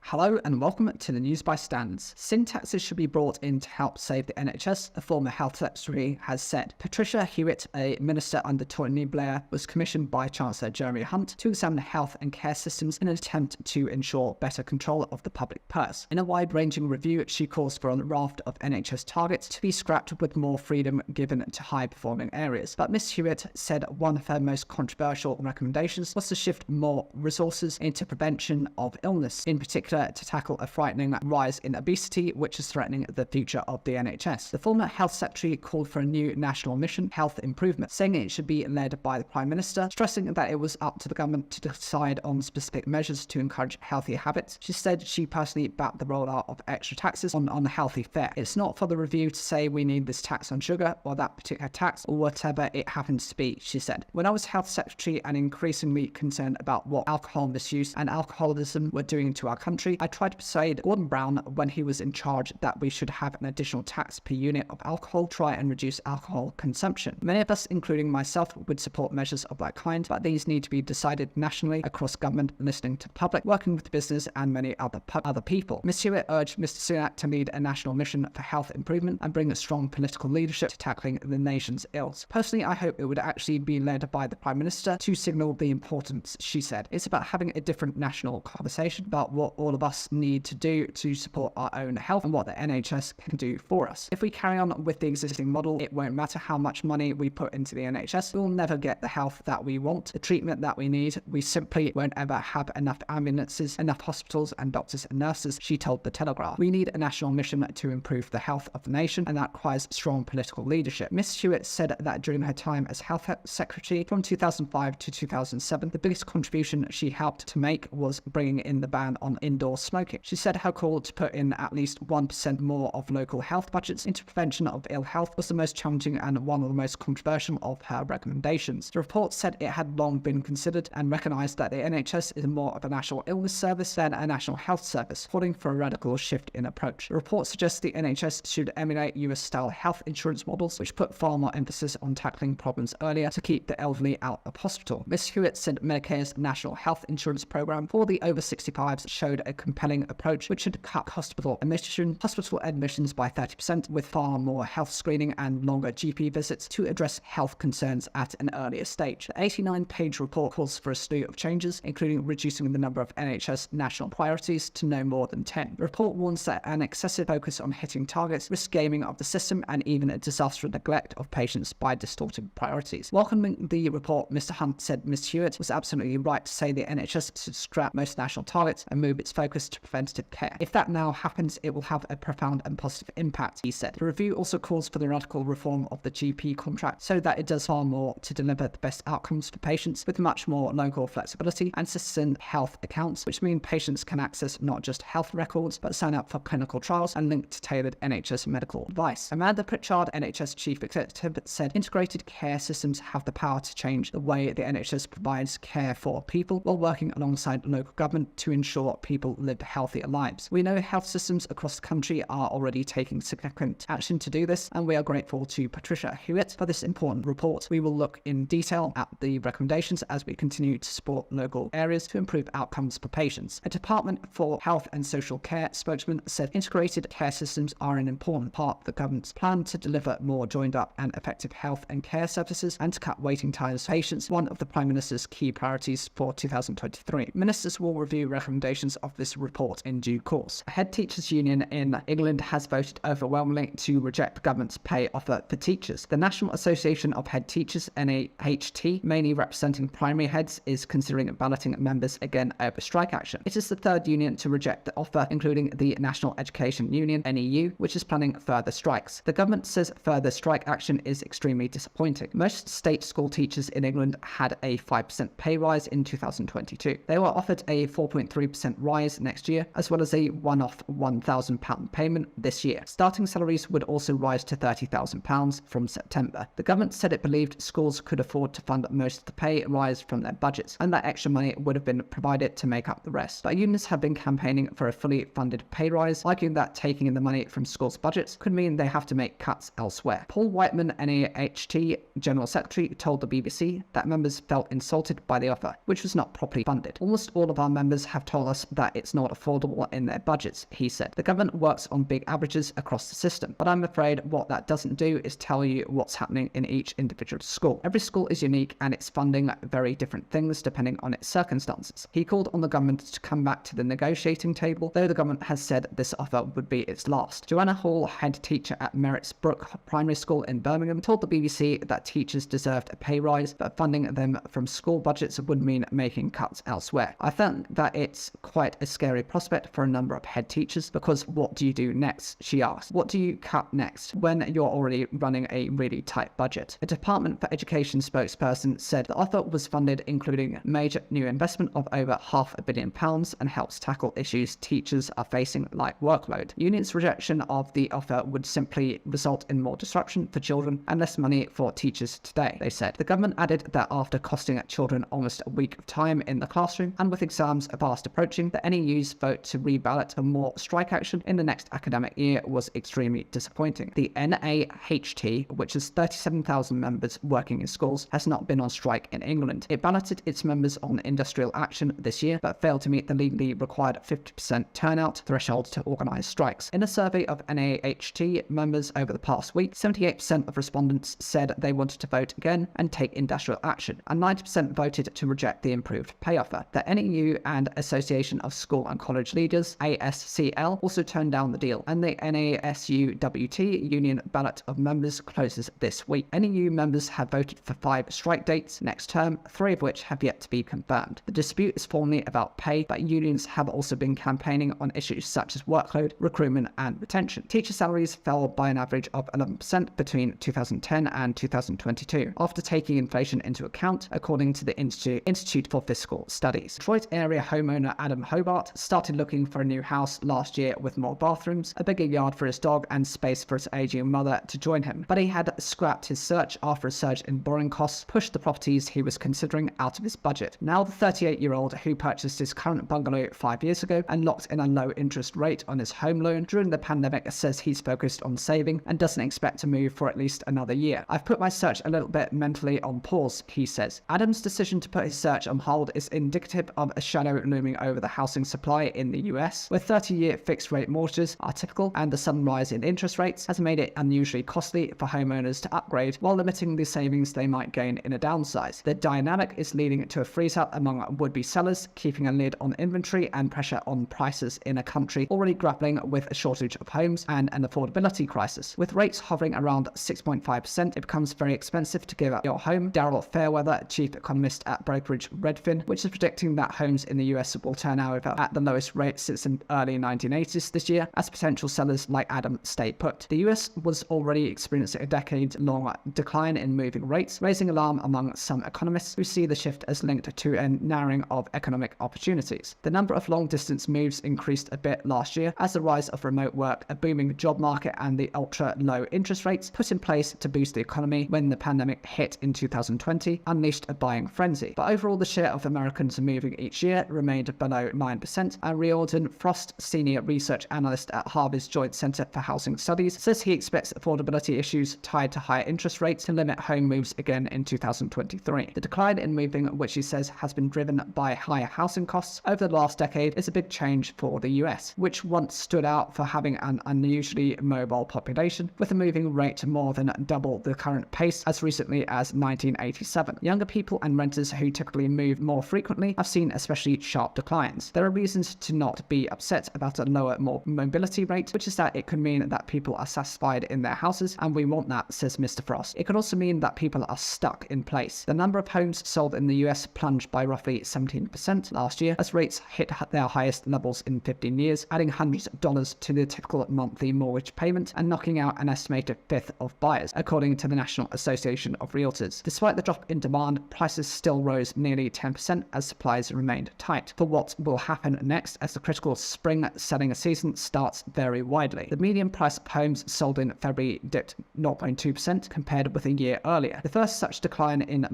Hello and welcome to the News by Stands. Sin taxes should be brought in to help save the NHS, a former health secretary has said. Patricia Hewitt, a minister under Tony Blair, was commissioned by Chancellor Jeremy Hunt to examine health and care systems in an attempt to ensure better control of the public purse. In a wide-ranging review, she calls for a raft of NHS targets to be scrapped with more freedom given to high-performing areas. But Ms Hewitt said one of her most controversial recommendations was to shift more resources into prevention of illness, in particular to tackle a frightening rise in obesity, which is threatening the future of the NHS. The former health secretary called for a new national mission, Health Improvement, saying it should be led by the Prime Minister, stressing that it was up to the government to decide on specific measures to encourage healthy habits. She said she personally backed the rollout of extra taxes on healthy fare. It's not for the review to say we need this tax on sugar or that particular tax or whatever it happens to be, she said. When I was health secretary and increasingly concerned about what alcohol misuse and alcoholism were doing to our country, I tried to persuade Gordon Brown when he was in charge that we should have an additional tax per unit of alcohol, try and reduce alcohol consumption. Many of us, including myself, would support measures of that kind, but these need to be decided nationally across government, listening to the public, working with business and many other people. Ms Hewitt urged Mr Sunak to lead a national mission for health improvement and bring a strong political leadership to tackling the nation's ills. Personally, I hope it would actually be led by the Prime Minister to signal the importance, she said. It's about having a different national conversation about what all of us need to do to support our own health and what the NHS can do for us. If we carry on with the existing model, it won't matter how much money we put into the NHS, we'll never get the health that we want, the treatment that we need. We simply won't ever have enough ambulances, enough hospitals and doctors and nurses, she told The Telegraph. We need a national mission to improve the health of the nation, and that requires strong political leadership. Ms Hewitt said that during her time as health secretary from 2005 to 2007, the biggest contribution she helped to make was bringing in the ban on indoor smoking. She said her call to put in at least 1% more of local health budgets into prevention of ill health was the most challenging and one of the most controversial of her recommendations. The report said it had long been considered and recognised that the NHS is more of a national illness service than a national health service, calling for a radical shift in approach. The report suggests the NHS should emulate US-style health insurance models, which put far more emphasis on tackling problems earlier to keep the elderly out of hospital. Ms Hewitt said Medicare's national health insurance programme for the over 65s showed a compelling approach which should cut hospital admissions by 30%, with far more health screening and longer GP visits to address health concerns at an earlier stage. The 89-page report calls for a slew of changes, including reducing the number of NHS national priorities to no more than 10. The report warns that an excessive focus on hitting targets risks gaming of the system and even a disastrous neglect of patients by distorting priorities. Welcoming the report, Mr Hunt said Ms Hewitt was absolutely right to say the NHS should scrap most national targets and move its focus to preventative care. If that now happens, it will have a profound and positive impact, he said. The review also calls for the radical reform of the GP contract so that it does far more to deliver the best outcomes for patients, with much more local flexibility and citizen health accounts, which mean patients can access not just health records but sign up for clinical trials and link to tailored NHS medical advice. Amanda Pritchard, NHS Chief Executive, said integrated care systems have the power to change the way the NHS provides care for people while working alongside local government to ensure people live healthier lives. We know health systems across the country are already taking significant action to do this, and we are grateful to Patricia Hewitt for this important report. We will look in detail at the recommendations as we continue to support local areas to improve outcomes for patients. A Department for Health and Social Care spokesman said integrated care systems are an important part of the government's plan to deliver more joined up and effective health and care services and to cut waiting times for patients, one of the Prime Minister's key priorities for 2023. Ministers will review recommendations of this report in due course. A head teachers union in England has voted overwhelmingly to reject the government's pay offer for teachers. The National Association of Head Teachers, NAHT, mainly representing primary heads, is considering balloting members again over strike action. It is the third union to reject the offer, including the National Education Union, NEU, which is planning further strikes. The government says further strike action is extremely disappointing. Most state school teachers in England had a 5% pay rise in 2022. They were offered a 4.3% rise next year, as well as a one-off £1,000 payment this year. Starting salaries would also rise to £30,000 from September. The government said it believed schools could afford to fund most of the pay rise from their budgets, and that extra money would have been provided to make up the rest. But unions have been campaigning for a fully funded pay rise, arguing that taking in the money from schools' budgets could mean they have to make cuts elsewhere. Paul Whiteman, NAHT General Secretary, told the BBC that members felt insulted by the offer, which was not properly funded. Almost all of our members have told us that it's not affordable in their budgets, he said. The government works on big averages across the system, but I'm afraid what that doesn't do is tell you what's happening in each individual school. Every school is unique and it's funding very different things depending on its circumstances. He called on the government to come back to the negotiating table, though the government has said this offer would be its last. Joanna Hall, head teacher at Merritt's Brook Primary School in Birmingham, told the BBC that teachers deserved a pay rise, but funding them from school budgets would mean making cuts elsewhere. I think that it's quite a scary prospect for a number of head teachers, because what do you do next? She asked. What do you cut next when you're already running a really tight budget? A Department for Education spokesperson said the offer was funded including major new investment of over £500 million and helps tackle issues teachers are facing like workload. Unions' rejection of the offer would simply result in more disruption for children and less money for teachers today, they said. The government added that after costing children almost a week of time in the classroom and with exams fast approaching, the NEU's vote to reballot for more strike action in the next academic year was extremely disappointing. The NAHT, which has 37,000 members working in schools, has not been on strike in England. It balloted its members on industrial action this year, but failed to meet the legally required 50% turnout threshold to organise strikes. In a survey of NAHT members over the past week, 78% of respondents said they wanted to vote again and take industrial action, and 90% voted to reject the improved pay offer. The NEU and Association of School and College Leaders, ASCL, also turned down the deal, and the NASUWT union ballot of members closes this week. NEU members have voted for 5 strike dates next term, 3 of which have yet to be confirmed. The dispute is formally about pay, but unions have also been campaigning on issues such as workload, recruitment, and retention. Teacher salaries fell by an average of 11% between 2010 and 2022, after taking inflation into account, according to the Institute for Fiscal Studies. Detroit area homeowner Adam Hobart started looking for a new house last year with more bathrooms, a bigger yard for his dog, and space for his aging mother to join him. But he had scrapped his search after a surge in borrowing costs pushed the properties he was considering out of his budget. Now the 38-year-old who purchased his current bungalow 5 years ago and locked in a low interest rate on his home loan during the pandemic says he's focused on saving and doesn't expect to move for at least another year. I've put my search a little bit mentally on pause, he says. Adam's decision to put his search on hold is indicative of a shadow looming over the housing supply in the US, where 30-year fixed rate mortgages are typical, and the sudden rise in interest rates has made it unusually costly for homeowners to upgrade while limiting the savings they might gain in a downsize. The dynamic is leading to a freeze-up among would-be sellers, keeping a lid on inventory and pressure on prices in a country already grappling with a shortage of homes and an affordability crisis. With rates hovering around 6.5%, it becomes very expensive to give up your home. Daryl Fairweather, chief economist at brokerage Redfin, which is predicting that homes in the US will turn over at the lowest rate since the early 1980s this year, as potential sellers like Adam stay put. The US was already experiencing a decade-long decline in moving rates, raising alarm among some economists who see the shift as linked to a narrowing of economic opportunities. The number of long-distance moves increased a bit last year as the rise of remote work, a booming job market, and the ultra-low interest rates put in place to boost the economy when the pandemic hit in 2020 unleashed a buying frenzy. But overall, the share of Americans moving each year remained below 9%, and Riordan Frost, senior research analyst at Harvard's Joint Center for Housing Studies, says he expects affordability issues tied to higher interest rates to limit home moves again in 2023. The decline in moving, which he says has been driven by higher housing costs over the last decade, is a big change for the US, which once stood out for having an unusually mobile population, with a moving rate more than double the current pace as recently as 1987. Younger people and renters who typically move more frequently have seen especially sharp declines. There are reasons to not be upset about a lower mobility rate, which is that it could mean that people are satisfied in their houses, and we want that, says Mr. Frost. It could also mean that people are stuck in place. The number of homes sold in the US plunged by roughly 17% last year as rates hit their highest levels in 15 years, adding hundreds of dollars to the typical monthly mortgage payment and knocking out an estimated fifth of buyers, according to the National Association of Realtors. Despite the drop in demand, prices still rose nearly 10% as supplies remained tight. For what will happen next as the critical spring selling season starts vary widely. The median price of homes sold in February dipped 0.2% compared with a year earlier, the first such decline in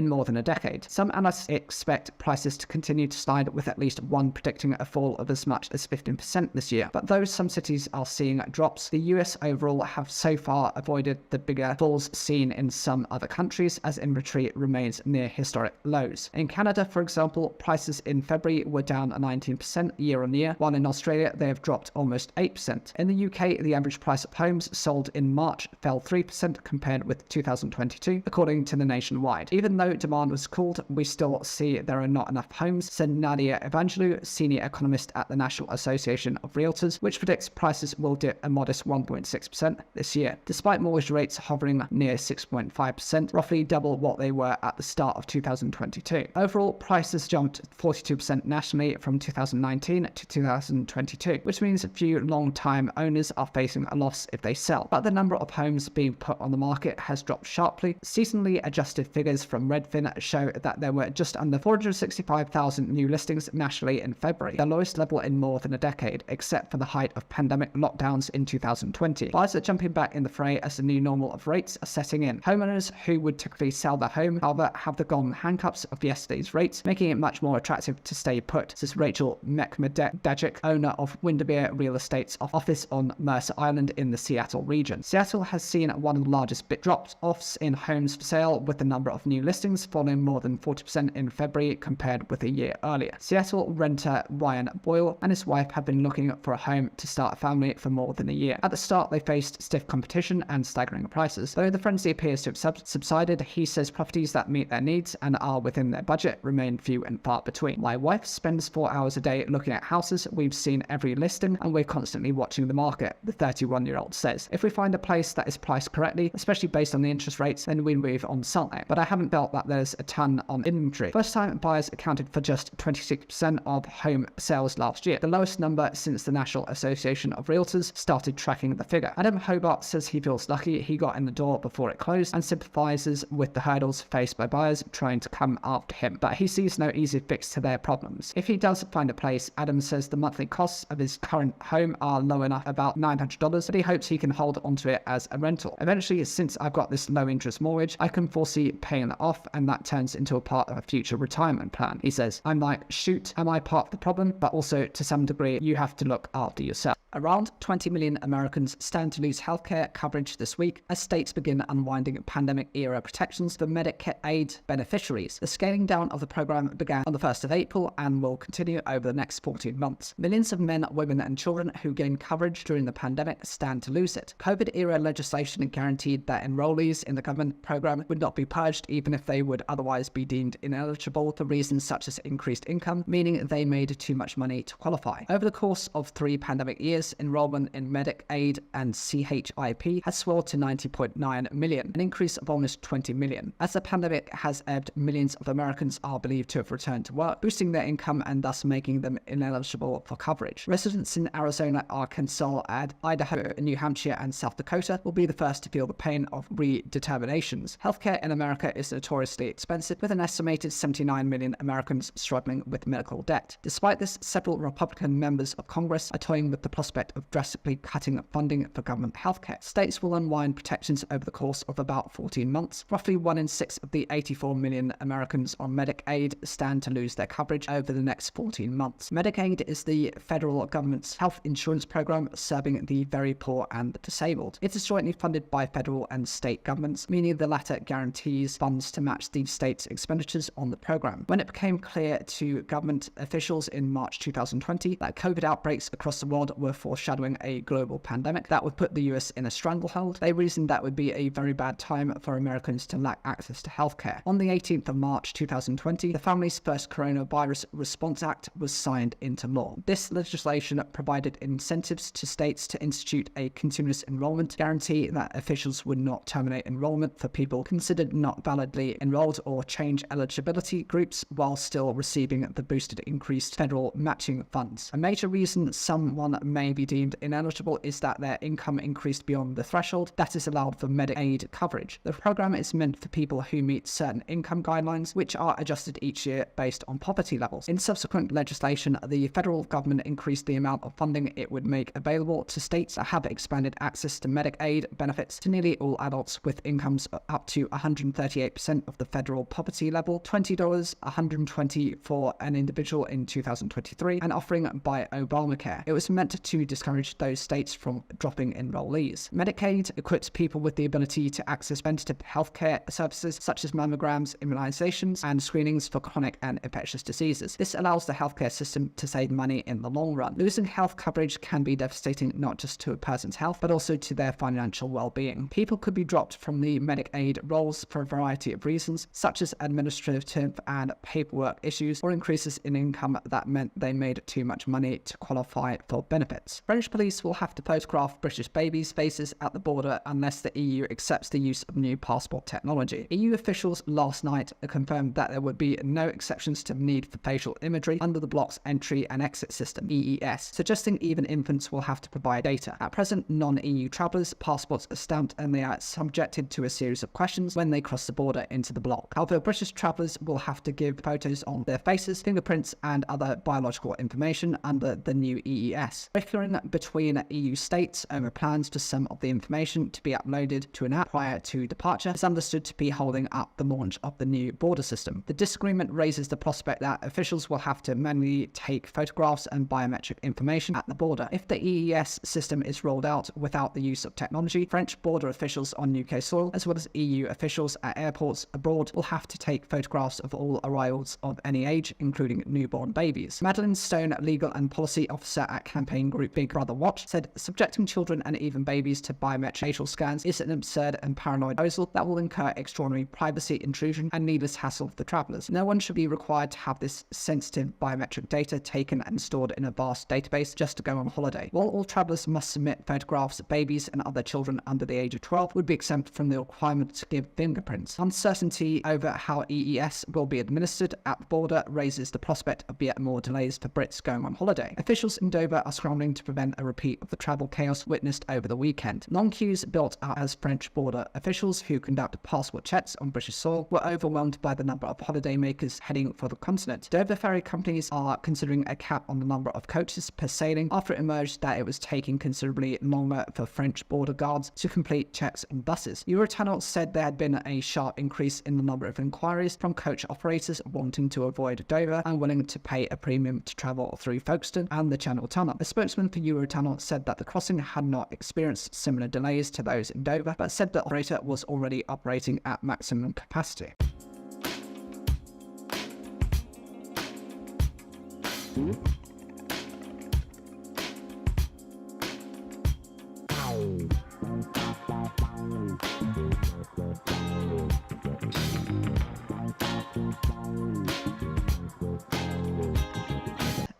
more than a decade. Some analysts expect prices to continue to slide, with at least one predicting a fall of as much as 15% this year. But though some cities are seeing drops, the US overall have so far avoided the bigger falls seen in some other countries, as inventory remains near historic lows. In Canada, for example, prices in February were down 19% year-on-year, while in Australia they have dropped almost 8%. In the UK, the average price of homes sold in March fell 3% compared with 2022, according to the Nationwide. Even though demand was cooled, we still see there are not enough homes, said Nadia Evangelou, senior economist at the National Association of Realtors, which predicts prices will dip a modest 1.6% this year, despite mortgage rates hovering near 6.5%, roughly double what they were at the start of 2022. Overall, prices jumped 42% nationally from 2019 to 2022, which means few long-time owners are facing a loss if they sell. But the number of homes being put on the market has dropped sharply. Seasonally adjusted figures from Redfin show that there were just under 465,000 new listings nationally in February, the lowest level in more than a decade, except for the height of pandemic lockdowns in 2020. Buyers are jumping back in the fray as the new normal of rates are setting in. Homeowners who would typically sell their home, however, have the golden handcuffs of yesterday's rates, making it much more attractive to stay put, says Rachel Mekmedjic, owner of Windermere Real Estate's office on Mercer Island in the Seattle region. Seattle has seen one of the largest bit drop-offs in homes for sale, with the number of new listings falling more than 40% in February compared with a year earlier. Seattle renter Ryan Boyle and his wife have been looking for a home to start a family for more than a year. At the start, they faced stiff competition and staggering prices. Though the frenzy appears to have subsided, he says properties that meet their needs and are within their budget remain few and far between. My wife spends 4 hours a day looking at houses. We've seen every listing and we're constantly watching the market, the 31-year-old says. If we find a place that is priced correctly, especially based on the interest rates, then we move on something. But I haven't felt that there's a ton on inventory. First-time buyers accounted for just 26% of home sales last year, the lowest number since the National Association of Realtors started tracking the figure. Adam Hobart says he feels lucky he got in the door before it closed and sympathizes with the hurdles faced by buyers trying to come after him, but he sees no easy fix to their problems. If he does find a place, Adam says the monthly costs of his current home are low enough, about $900, but he hopes he can hold onto it as a rental. Eventually, since I've got this low interest mortgage, I can foresee paying that off, and that turns into a part of a future retirement plan. He says, I'm like, shoot, am I part of the problem? But also, to some degree, you have to look after yourself. Around 20 million Americans stand to lose healthcare coverage this week as states begin unwinding pandemic-era protections for Medicaid beneficiaries. The scaling down of the program began on the 1st of April and will continue over the next 14 months. Millions of men, women, and children who gained coverage during the pandemic stand to lose it. COVID-era legislation guaranteed that enrollees in the government program would not be purged even if they would otherwise be deemed ineligible for reasons such as increased income, meaning they made too much money to qualify. Over the course of 3 pandemic years, enrollment in Medicaid and CHIP has swelled to 90.9 million, an increase of almost 20 million. As the pandemic has ebbed, millions of Americans are believed to have returned to work, boosting their income and thus making them ineligible for coverage. Residents in Arizona, Arkansas, Idaho, New Hampshire, and South Dakota will be the first to feel the pain of redeterminations. Healthcare in America is notoriously expensive, with an estimated 79 million Americans struggling with medical debt. Despite this, several Republican members of Congress are toying with the prospect of drastically cutting funding for government healthcare. States will unwind protections over the course of about 14 months. Roughly 1 in 6 of the 84 million Americans on Medicaid stand to lose their coverage over the next 14 months. Medicaid is the federal government's health insurance program serving the very poor and the disabled. It is jointly funded by federal and state governments, meaning the latter guarantees funds to match the state's expenditures on the program. When it became clear to government officials in March 2020 that COVID outbreaks across the world were foreshadowing a global pandemic that would put the US in a stranglehold, they reasoned that would be a very bad time for Americans to lack access to healthcare. On the 18th of March 2020, the Families First Coronavirus Response Act was signed into law. This legislation provided incentives to states to institute a continuous enrollment guarantee that officials would not terminate enrollment for people considered not validly enrolled or change eligibility groups while still receiving the boosted increased federal matching funds. A major reason someone may be deemed ineligible is that their income increased beyond the threshold that is allowed for Medicaid coverage. The program is meant for people who meet certain income guidelines, which are adjusted each year based on poverty levels. In subsequent legislation, the federal government increased the amount of funding it would make available to states that have expanded access to Medicaid benefits to nearly all adults with incomes up to 138% of the federal poverty level, $20, $120 for an individual in 2023, and offering by Obamacare. It was meant to to discourage those states from dropping enrollees. Medicaid equips people with the ability to access preventative healthcare services such as mammograms, immunizations, and screenings for chronic and infectious diseases. This allows the healthcare system to save money in the long run. Losing health coverage can be devastating not just to a person's health, but also to their financial well-being. People could be dropped from the Medicaid rolls for a variety of reasons, such as administrative and paperwork issues, or increases in income that meant they made too much money to qualify for benefits. French police will have to photograph British babies' faces at the border unless the EU accepts the use of new passport technology. EU officials last night confirmed that there would be no exceptions to the need for facial imagery under the bloc's entry and exit system, EES, suggesting even infants will have to provide data. At present, non-EU travellers' passports are stamped and they are subjected to a series of questions when they cross the border into the bloc. However, British travellers will have to give photos on their faces, fingerprints, and other biological information under the new EES. Bickering between EU states over plans for some of the information to be uploaded to an app prior to departure is understood to be holding up the launch of the new border system. The disagreement raises the prospect that officials will have to manually take photographs and biometric information at the border. If the EES system is rolled out without the use of technology, French border officials on UK soil, as well as EU officials at airports abroad, will have to take photographs of all arrivals of any age, including newborn babies. Madeleine Stone, legal and policy officer at campaign group Big Brother Watch, said subjecting children and even babies to biometric facial scans is an absurd and paranoid proposal that will incur extraordinary privacy intrusion and needless hassle for travellers. No one should be required to have this sensitive biometric data taken and stored in a vast database just to go on holiday. While all travellers must submit photographs, babies and other children under the age of 12 would be exempt from the requirement to give fingerprints. Uncertainty over how EES will be administered at the border raises the prospect of yet more delays for Brits going on holiday. Officials in Dover are scrambling to prevent a repeat of the travel chaos witnessed over the weekend. Long queues built up as French border officials who conduct passport checks on British soil were overwhelmed by the number of holidaymakers heading for the continent. Dover ferry companies are considering a cap on the number of coaches per sailing after it emerged that it was taking considerably longer for French border guards to complete checks on buses. Eurotunnel said there had been a sharp increase in the number of inquiries from coach operators wanting to avoid Dover and willing to pay a premium to travel through Folkestone and the Channel Tunnel. A spokesman for Eurotunnel said that the crossing had not experienced similar delays to those in Dover, but said the operator was already operating at maximum capacity.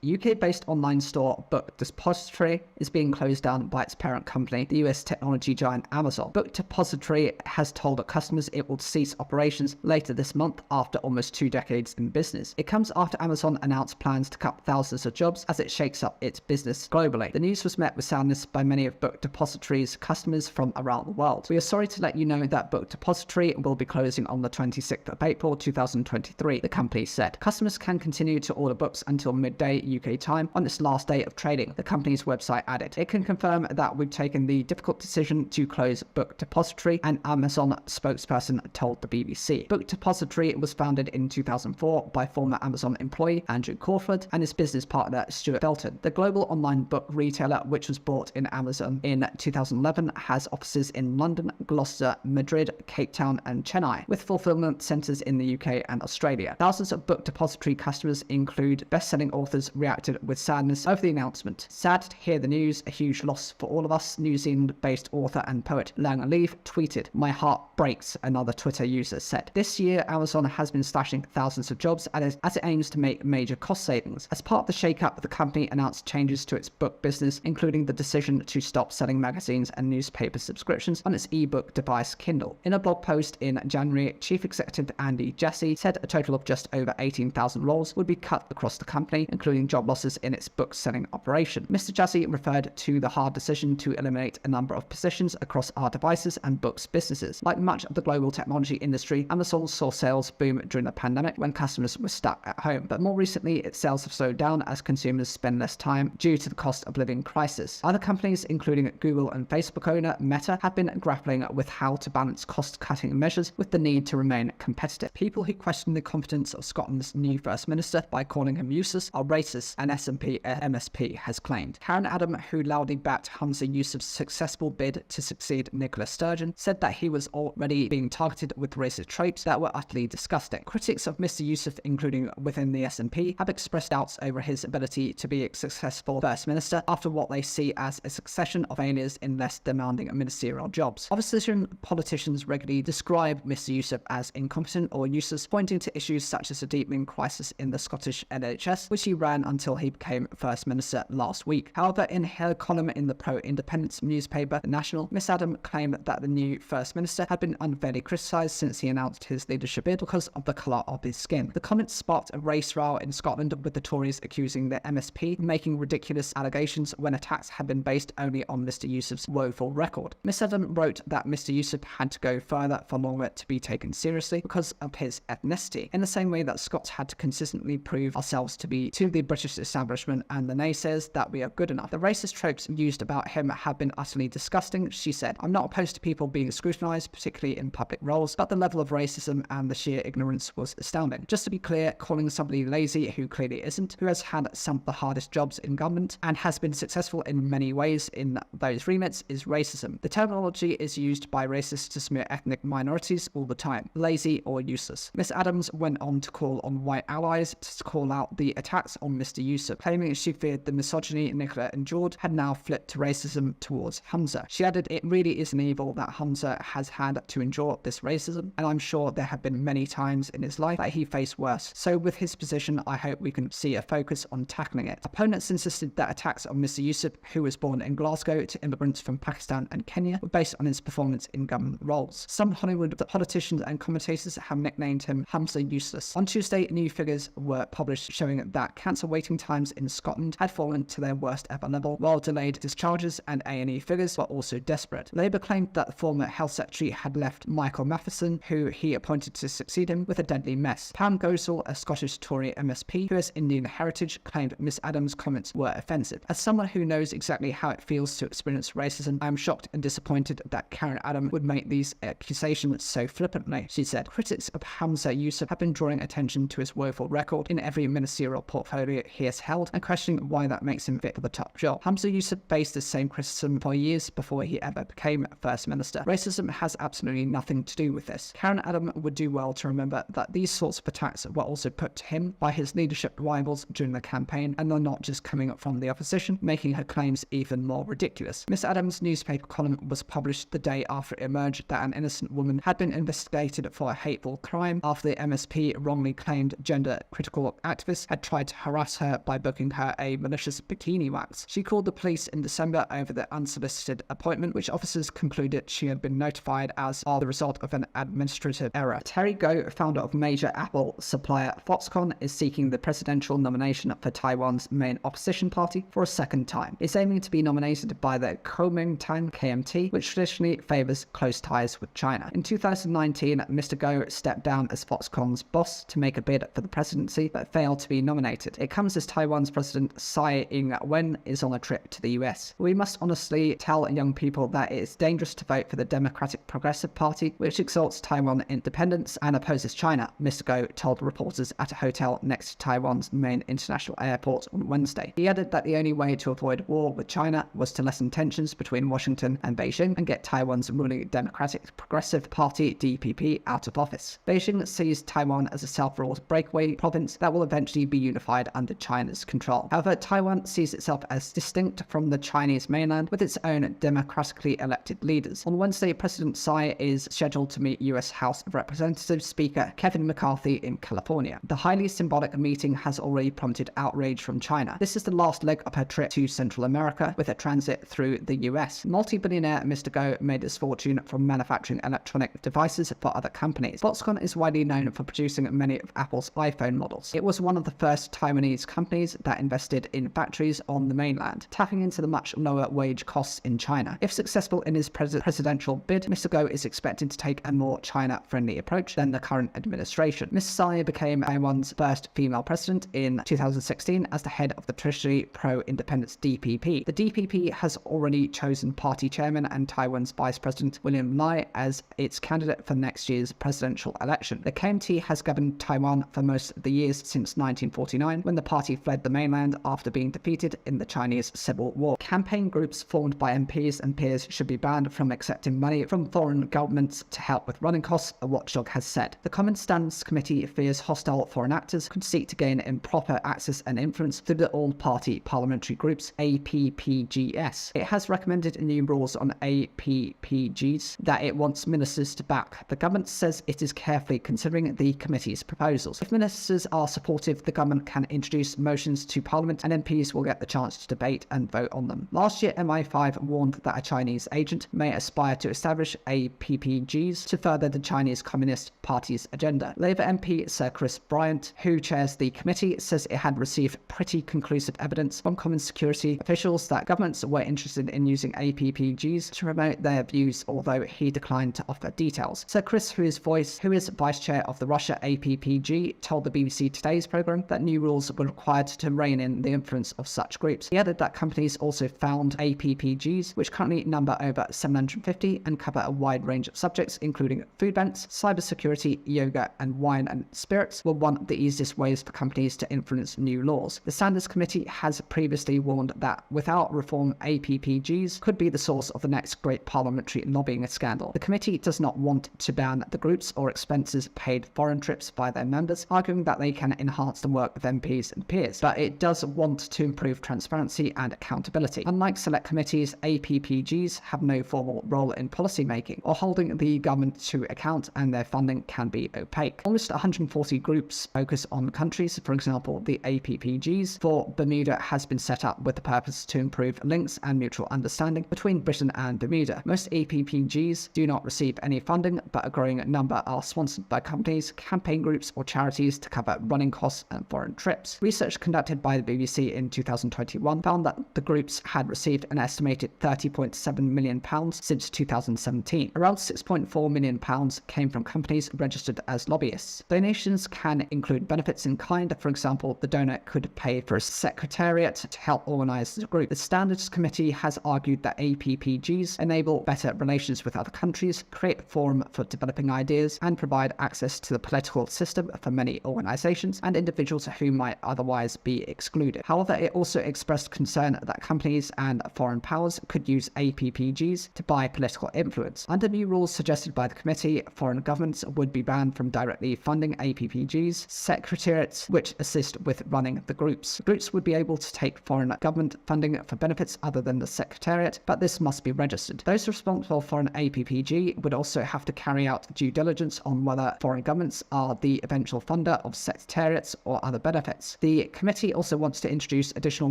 UK-based online store Book Depository is being closed down by its parent company, the US technology giant Amazon. Book Depository has told customers it will cease operations later this month after almost 2 decades in business. It comes after Amazon announced plans to cut thousands of jobs as it shakes up its business globally. The news was met with sadness by many of Book Depository's customers from around the world. We are sorry to let you know that Book Depository will be closing on the 26th of April 2023, the company said. Customers can continue to order books until midday UK time on its last day of trading, the company's website added. It can confirm that we've taken the difficult decision to close Book Depository, an Amazon spokesperson told the BBC. Book Depository was founded in 2004 by former Amazon employee Andrew Crawford and his business partner Stuart Felton. The global online book retailer, which was bought in Amazon in 2011, has offices in London, Gloucester, Madrid, Cape Town and Chennai, with fulfillment centres in the UK and Australia. Thousands of Book Depository customers include best-selling authors reacted with sadness over the announcement. Sad to hear the news, a huge loss for all of us, New Zealand-based author and poet Lang Leave tweeted, "My heart breaks," another Twitter user said. This year, Amazon has been slashing thousands of jobs as it aims to make major cost savings. As part of the shake-up, the company announced changes to its book business, including the decision to stop selling magazines and newspaper subscriptions on its ebook device Kindle. In a blog post in January, Chief Executive Andy Jassy said a total of just over 18,000 roles would be cut across the company, including job losses in its book-selling operation. Mr. Jassy referred to the hard decision to eliminate a number of positions across our devices and books businesses. Like much of the global technology industry, Amazon saw sales boom during the pandemic when customers were stuck at home. But more recently, its sales have slowed down as consumers spend less time due to the cost of living crisis. Other companies, including Google and Facebook owner Meta, have been grappling with how to balance cost-cutting measures with the need to remain competitive. People who question the competence of Scotland's new First Minister by calling him useless are racist, Reuters and S&P MSP has claimed. Karen Adam, who loudly backed Humza Yousaf's successful bid to succeed Nicola Sturgeon, said that he was already being targeted with racist tropes that were utterly disgusting. Critics of Mr. Yousaf, including within the S&P, have expressed doubts over his ability to be a successful First Minister after what they see as a succession of failures in less demanding ministerial jobs. Opposition politicians regularly describe Mr. Yousaf as incompetent or useless, pointing to issues such as a deepening crisis in the Scottish NHS, which he ran until he became First Minister last week. However, in her column in the pro-independence newspaper The National, Miss Adam claimed that the new First Minister had been unfairly criticised since he announced his leadership bid because of the colour of his skin. The comments sparked a race row in Scotland, with the Tories accusing the MSP of making ridiculous allegations when attacks had been based only on Mr. Yousaf's woeful record. Miss Adam wrote that Mr. Yousaf had to go further for longer to be taken seriously because of his ethnicity, in the same way that Scots had to consistently prove ourselves to the British establishment and the naysayers that we are good enough. The racist tropes used about him have been utterly disgusting, she said. I'm not opposed to people being scrutinised, particularly in public roles, but the level of racism and the sheer ignorance was astounding. Just to be clear, calling somebody lazy who clearly isn't, who has had some of the hardest jobs in government and has been successful in many ways in those remits, is racism. The terminology is used by racists to smear ethnic minorities all the time, lazy or useless. Miss Adams went on to call on white allies to call out the attacks on Mr. Yousaf, claiming she feared the misogyny Nicola endured had now flipped to racism towards Humza. She added, it really is an evil that Humza has had to endure this racism, and I'm sure there have been many times in his life that he faced worse. So with his position, I hope we can see a focus on tackling it. Opponents insisted that attacks on Mr. Yousaf, who was born in Glasgow to immigrants from Pakistan and Kenya, were based on his performance in government roles. Some Hollywood politicians and commentators have nicknamed him Humza Useless. On Tuesday, new figures were published showing that cancer waiting times in Scotland had fallen to their worst ever level, while delayed discharges and A&E figures were also desperate. Labour claimed that the former Health Secretary had left Michael Matheson, who he appointed to succeed him, with a deadly mess. Pam Gosal, a Scottish Tory MSP who has Indian heritage, claimed Miss Adams' comments were offensive. As someone who knows exactly how it feels to experience racism, I am shocked and disappointed that Karen Adam would make these accusations so flippantly, she said. Critics of Humza Yousaf have been drawing attention to his woeful record in every ministerial portfolio he has held and questioning why that makes him fit for the top job. Humza Yousaf faced the same criticism for years before he ever became First Minister. Racism has absolutely nothing to do with this. Karen Adam would do well to remember that these sorts of attacks were also put to him by his leadership rivals during the campaign, and they're not just coming up from the opposition, making her claims even more ridiculous. Miss Adams' newspaper column was published the day after it emerged that an innocent woman had been investigated for a hateful crime after the MSP wrongly claimed gender-critical activists had tried to harass her by booking her a malicious bikini wax. She called the police in December over the unsolicited appointment, which officers concluded she had been notified as the result of an administrative error. Terry Gou, founder of major Apple supplier Foxconn, is seeking the presidential nomination for Taiwan's main opposition party for a second time. It's aiming to be nominated by the Kuomintang KMT, which traditionally favours close ties with China. In 2019, Mr. Gou stepped down as Foxconn's boss to make a bid for the presidency, but failed to be nominated. It comes as Taiwan's President Tsai Ing-wen is on a trip to the US. We must honestly tell young people that it is dangerous to vote for the Democratic Progressive Party, which exalts Taiwan independence and opposes China, Mr. Gou told reporters at a hotel next to Taiwan's main international airport on Wednesday. He added that the only way to avoid war with China was to lessen tensions between Washington and Beijing and get Taiwan's ruling Democratic Progressive Party DPP out of office. Beijing sees Taiwan as a self-ruled breakaway province that will eventually be unified under China's control. However, Taiwan sees itself as distinct from the Chinese mainland with its own democratically elected leaders. On Wednesday, President Tsai is scheduled to meet US House of Representatives Speaker Kevin McCarthy in California. The highly symbolic meeting has already prompted outrage from China. This is the last leg of her trip to Central America, with a transit through the US. Multi-billionaire Mr. Gou made his fortune from manufacturing electronic devices for other companies. Foxconn is widely known for producing many of Apple's iPhone models. It was one of the first Taiwanese companies that invested in factories on the mainland, tapping into the much lower wage costs in China. If successful in his presidential bid, Mr. Gou is expected to take a more China-friendly approach than the current administration. Ms. Tsai became Taiwan's first female president in 2016 as the head of the traditionally pro-independence DPP. The DPP has already chosen party chairman and Taiwan's vice president William Lai as its candidate for next year's presidential election. The KMT has governed Taiwan for most of the years since 1949, when the party party fled the mainland after being defeated in the Chinese Civil War. Campaign groups formed by MPs and peers should be banned from accepting money from foreign governments to help with running costs, a watchdog has said. The Common Standards Committee fears hostile foreign actors could seek to gain improper access and influence through the All-Party Parliamentary Group's APPGS. It has recommended new rules on APPGs that it wants ministers to back. The government says it is carefully considering the committee's proposals. If ministers are supportive, the government can introduce motions to Parliament and MPs will get the chance to debate and vote on them. Last year, MI5 warned that a Chinese agent may aspire to establish APPGs to further the Chinese Communist Party's agenda. Labour MP Sir Chris Bryant, who chairs the committee, says it had received pretty conclusive evidence from common security officials that governments were interested in using APPGs to promote their views, although he declined to offer details. Sir Chris, who is vice chair of the Russia APPG, told the BBC Today's programme that new rules were required to rein in the influence of such groups. He added that companies also found APPGs, which currently number over 750 and cover a wide range of subjects, including food banks, cybersecurity, yoga, and wine and spirits, were one of the easiest ways for companies to influence new laws. The Standards Committee has previously warned that without reform, APPGs could be the source of the next great parliamentary lobbying scandal. The committee does not want to ban the groups or expenses paid foreign trips by their members, arguing that they can enhance the work of MPs and peers, but it does want to improve transparency and accountability. Unlike select committees, APPGs have no formal role in policy making or holding the government to account, and their funding can be opaque. Almost 140 groups focus on countries. For example, the APPGs for Bermuda has been set up with the purpose to improve links and mutual understanding between Britain and Bermuda. Most APPGs do not receive any funding, but a growing number are sponsored by companies, campaign groups, or charities to cover running costs and foreign trips. Research conducted by the BBC in 2021 found that the groups had received an estimated £30.7 million since 2017. Around £6.4 million came from companies registered as lobbyists. Donations can include benefits in kind. For example, the donor could pay for a secretariat to help organise the group. The Standards Committee has argued that APPGs enable better relations with other countries, create a forum for developing ideas, and provide access to the political system for many organisations and individuals who might otherwise be excluded. However, it also expressed concern that companies and foreign powers could use APPGs to buy political influence. Under new rules suggested by the committee, foreign governments would be banned from directly funding APPGs, secretariats which assist with running the groups. Groups would be able to take foreign government funding for benefits other than the secretariat, but this must be registered. Those responsible for an APPG would also have to carry out due diligence on whether foreign governments are the eventual funder of secretariats or other benefits. The committee also wants to introduce additional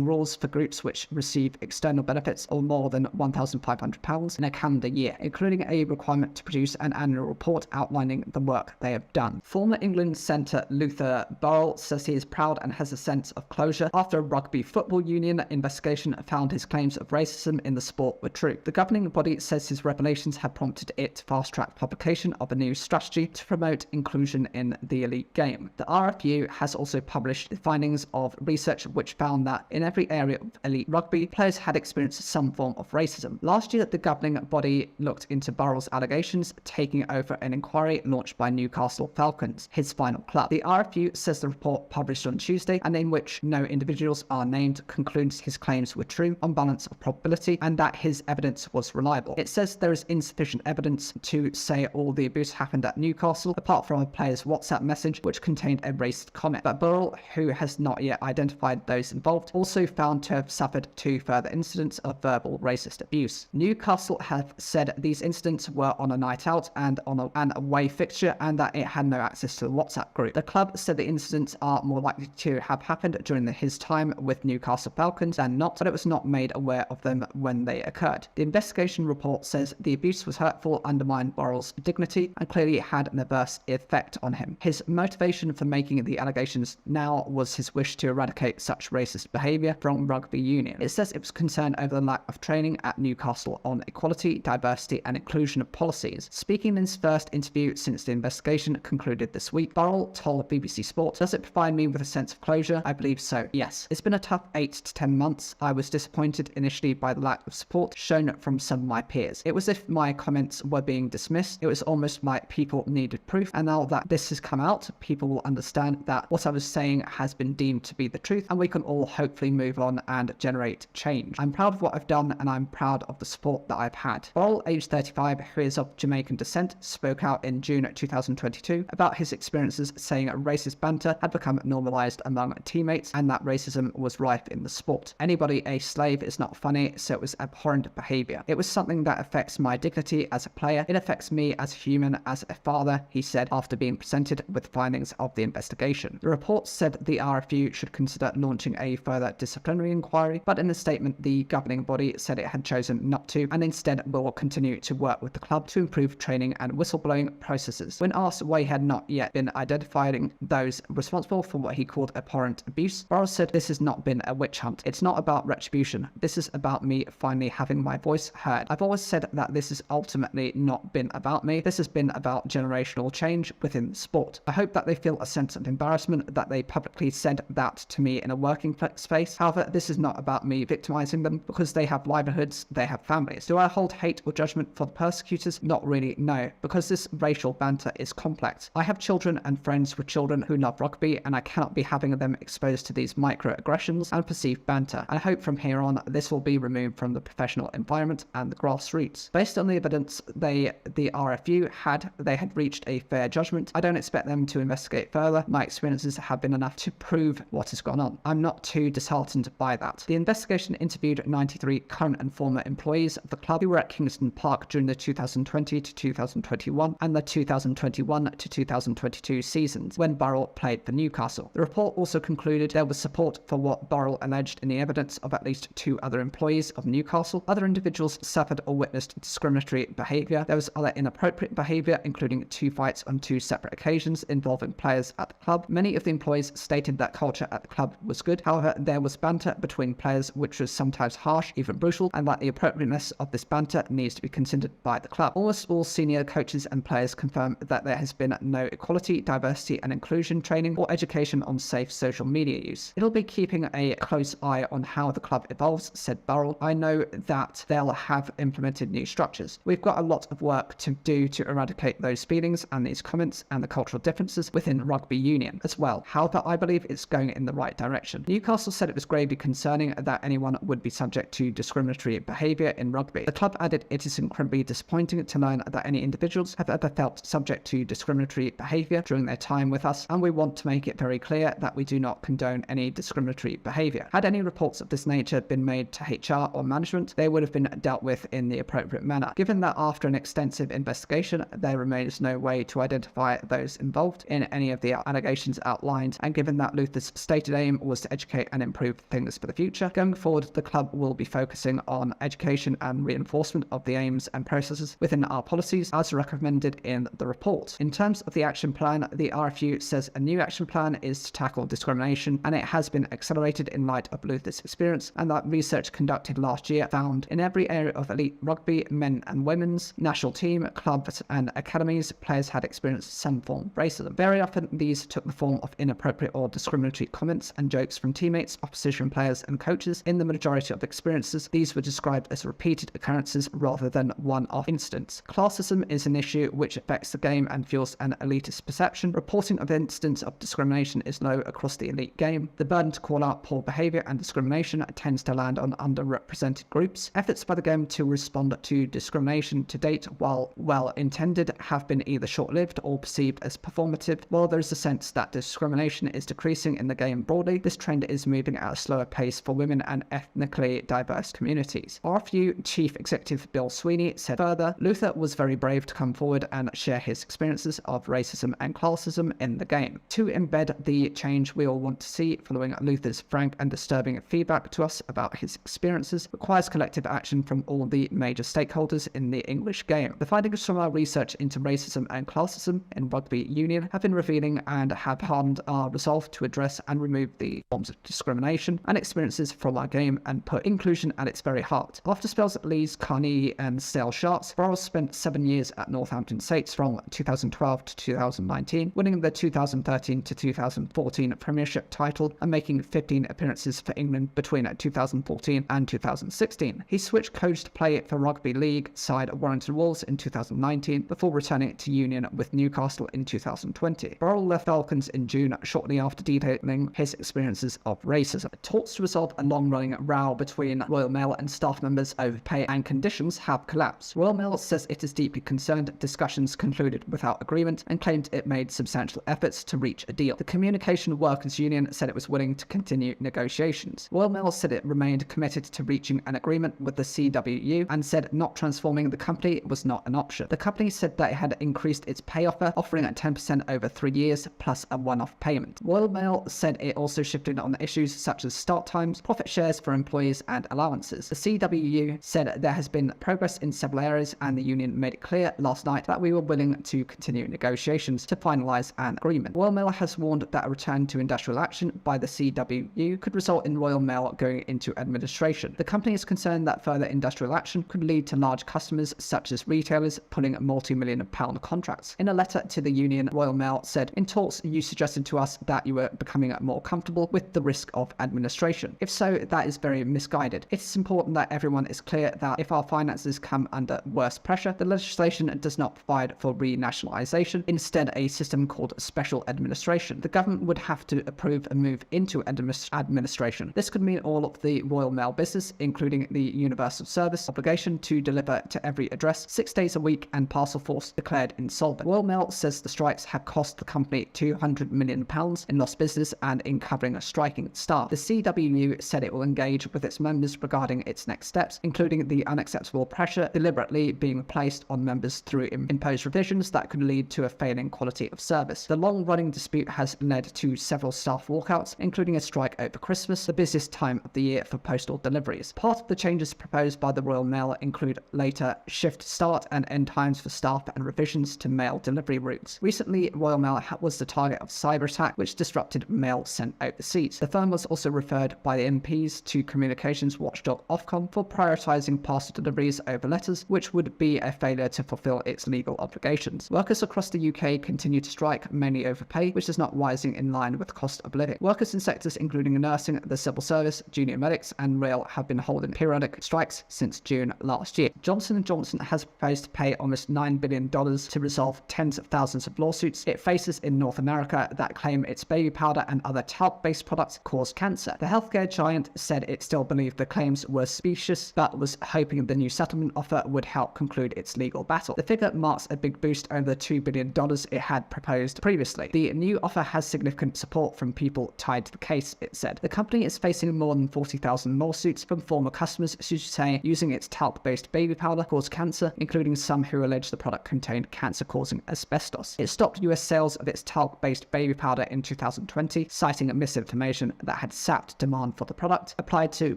rules for groups which receive external benefits of more than £1,500 in a calendar year, including a requirement to produce an annual report outlining the work they have done. Former England Senator Luther Burrell says he is proud and has a sense of closure after a rugby football union investigation found his claims of racism in the sport were true. The governing body says his revelations have prompted it to fast-track publication of a new strategy to promote inclusion in the elite game. The RFU has also published the findings of research which found that in every area of elite rugby, players had experienced some form of racism. Last year, the governing body looked into Burrell's allegations, taking over an inquiry launched by Newcastle Falcons, his final club. The RFU says the report published on Tuesday, and in which no individuals are named, concludes his claims were true on balance of probability and that his evidence was reliable. It says there is insufficient evidence to say all the abuse happened at Newcastle, apart from a player's WhatsApp message which contained a racist comment. But Burrell, who has not yet identified those involved, also found to have suffered 2 further incidents of verbal racist abuse. Newcastle have said these incidents were on a night out and on an away fixture, and that it had no access to the WhatsApp group. The club said the incidents are more likely to have happened during his time with Newcastle Falcons than not, but it was not made aware of them when they occurred. The investigation report says the abuse was hurtful, undermined Burrell's dignity, and clearly had an adverse effect on him. His motivation for making the allegations now was his wish to eradicate such racist behaviour from rugby union. It says it was concerned over the lack of training at Newcastle on equality, diversity and inclusion of policies. Speaking in his first interview since the investigation concluded this week, Burrell told BBC Sport, "Does it provide me with a sense of closure? I believe so, yes. It's been a tough 8 to 10 months. I was disappointed initially by the lack of support shown from some of my peers. It was as if my comments were being dismissed. It was almost like people needed proof, and now that this has come out, people will understand that what I was saying has been deemed to be the truth, and we can all hopefully move on and generate change. I'm proud of what I've done, and I'm proud of the support that I've had. Burrell, aged 35, who is of Jamaican descent, spoke out in June 2022 about his experiences, saying racist banter had become normalized among teammates and that racism was rife in the sport. Anybody a slave is not funny, so it was abhorrent behavior. It was something that affects my dignity as a player. It affects me as a human, as a father, he said after being presented with findings of the investigation. The report said the RFU should consider launching a further disciplinary inquiry, but in a statement, the governing body said it had chosen not to, and instead will continue to work with the club to improve training and whistleblowing processes. When asked why he had not yet been identifying those responsible for what he called abhorrent abuse, Burrell said, "This has not been a witch hunt. It's not about retribution. This is about me finally having my voice heard. I've always said that this has ultimately not been about me. This has been about generational change within the sport. I hope that they feel a sense of embarrassment that they publicly said that to me in a working space. However, this is not about me victimizing them because they have livelihoods, they have families. Do I hold hate or judgment for the persecutors? Not really, no, because this racial banter is complex. I have children and friends with children who love rugby, and I cannot be having them exposed to these microaggressions and perceived banter. I hope from here on this will be removed from the professional environment and the grassroots. Based on the evidence the RFU had, they had reached a fair judgment. I don't expect them to investigate further. My experiences have been enough to prove what has gone on. I'm not too disheartened by that." The investigation interviewed 93 current and former employees of the club who were at Kingston Park during the 2020 to 2021 and the 2021 to 2022 seasons when Burrell played for Newcastle. The report also concluded there was support for what Burrell alleged in the evidence of at least 2 other employees of Newcastle. Other individuals suffered or witnessed discriminatory behaviour. There was other inappropriate behaviour, including 2 fights on 2 separate occasions involving players at the club. Many of the employees stated that culture at the club was good. However, there was banter between players which was sometimes harsh, even brutal, and that the appropriateness of this banter needs to be considered by the club. Almost all senior coaches and players confirm that there has been no equality, diversity and inclusion training or education on safe social media use. It'll be keeping a close eye on how the club evolves, said Burrell. I know that they'll have implemented new structures. We've got a lot of work to do to eradicate those feelings and these comments and the cultural differences within rugby union as well. However, I believe it's going in the right direction. Newcastle said it was gravely concerning that anyone would be subject to discriminatory behaviour in rugby. The club added it is incredibly disappointing to learn that any individuals have ever felt subject to discriminatory behaviour during their time with us, and we want to make it very clear that we do not condone any discriminatory behaviour. Had any reports of this nature been made to HR or management, they would have been dealt with in the appropriate manner. Given that after an extensive investigation, there remains no way to identify those involved in any of the allegations outlined, and given that Luther's stated aim was to educate and improve things for the future, going forward, the club will be focusing on education and reinforcement of the aims and processes within our policies as recommended in the report. In terms of the action plan, the RFU says a new action plan is to tackle discrimination, and it has been accelerated in light of Luther's experience, and that research conducted last year found in every area of elite rugby, men and women's, national team, clubs and academies, players had experienced some form of racism. Very often these took the form of inappropriate or discriminatory comments and jokes from teammates, opposition players and coaches. In the majority of experiences, these were described as repeated occurrences rather than one-off incidents. Classism is an issue which affects the game and fuels an elitist perception. Reporting of incidents of discrimination is low across the elite game. The burden to call out poor behaviour and discrimination tends to land on underrepresented groups. Efforts by the game to respond to discrimination to date, while well-intended, have been either short-lived or perceived as performative. While there is a sense that discrimination is decreasing in the game broadly, this trend is moving at a slower pace for women and ethnically diverse communities. RFU Chief Executive Bill Sweeney said further, Luther was very brave to come forward and share his experiences of racism and classism in the game. To embed the change we all want to see following Luther's frank and disturbing feedback to us about his experiences requires collective action from all the major stakeholders in the English game. The findings from our research into racism and classism in rugby union have been revealing and have hardened our resolve to address and remove the forms of discrimination and experiences from our game and put inclusion at its very heart. After spells at Leeds, Carnegie and Sale Sharks, Burrell spent 7 years at Northampton Saints from 2012 to 2019, winning the 2013 to 2014 Premiership title and making 15 appearances for England between 2014 and 2016. He switched coach to play for Rugby League side Warrington Wolves in 2019 before returning to Union with Newcastle in 2020. Burrell left Falcons in June shortly after detailing his experiences of racism. Talks to resolve a long-running row between Royal Mail and staff members over pay and conditions have collapsed. Royal Mail says it is deeply concerned discussions concluded without agreement and claimed it made substantial efforts to reach a deal. The Communication Workers Union said it was willing to continue negotiations. Royal Mail said it remained committed to reaching an agreement with the CWU and said not transforming the company was not an option. The company said that it had increased its pay offer, offering at 10% over 3 years plus a one-off payment. Royal Mail said it also shifted on issues such as start times, profit shares for employees and allowances. The CWU said there has been progress in several areas and the union made it clear last night that we were willing to continue negotiations to finalise an agreement. Royal Mail has warned that a return to industrial action by the CWU could result in Royal Mail going into administration. The company is concerned that further industrial action could lead to large customers such as retailers pulling multi-million-pound contracts. In a letter to the union, Royal Mail said, "In talks, you suggested to us that you were becoming more comfortable with the risk of administration. If so, that is very misguided. It is important that everyone is clear that if our finances come under worse pressure, the legislation does not provide for renationalisation, instead a system called special administration. The government would have to approve a move into administration. This could mean all of the Royal Mail business, including the universal service obligation to deliver to every address 6 days a week, and Parcel Force declared insolvent." Royal Mail says the strikes have cost the company £200 million in lost business and in covering striking staff. The CWU said it will engage with its members regarding its next steps, including the unacceptable pressure deliberately being placed on members through imposed revisions that could lead to a failing quality of service. The long-running dispute has led to several staff walkouts, including a strike over Christmas, the busiest time of the year for postal deliveries. Part of the changes proposed by the Royal Mail include later shift start and end times for staff and revisions to mail delivery routes. Recently, Royal Mail was the target of a cyber attack which disrupted mail sent overseas. The firm was also referred by the MPs to communications watchdog Ofcom for prioritising parcel deliveries over letters, which would be a failure to fulfil its legal obligations. Workers across the UK continue to strike, mainly over pay, which is not rising in line with the cost of living. Workers in sectors including nursing, the civil service, junior medics and rail have been holding periodic strikes since June last year. Johnson & Johnson has proposed to pay almost $9 billion to resolve tens of thousands of lawsuits it faces in North America that claim its baby powder and other talc-based products cause cancer. The healthcare giant said it still believed the claims were specious, but was hoping the new settlement offer would help conclude its legal battle. The figure marks a big boost over the $2 billion it had proposed previously. The new offer has significant support from people tied to the case, it said. The company is facing more than 40,000 lawsuits from former customers who say using its talc-based baby powder caused cancer, including some who allege the product contained cancer-causing asbestos. It stopped US sales of its talc-based baby powder in 2020, citing misinformation that had sapped demand for the product, applied to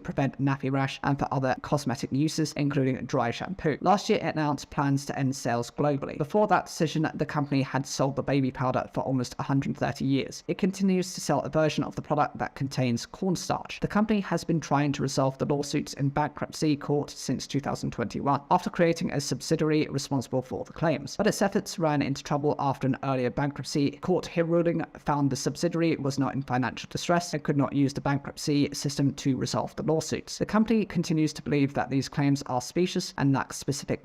prevent nappy rash and for other cosmetic uses, including dry shampoo. Last year, it announced plans to end sales globally. Before that decision, the company had sold the baby powder for almost 130 years. It continues to sell a version of the product that contains cornstarch. The company has been trying to resolve the lawsuits in bankruptcy court since 2021, after creating a subsidiary responsible for the claims. But its efforts ran into trouble after an earlier bankruptcy court ruling found the subsidiary was not in financial distress and could not use the bankruptcy system to resolve the lawsuits. The company continues to believe that these claims are specious and lack scientific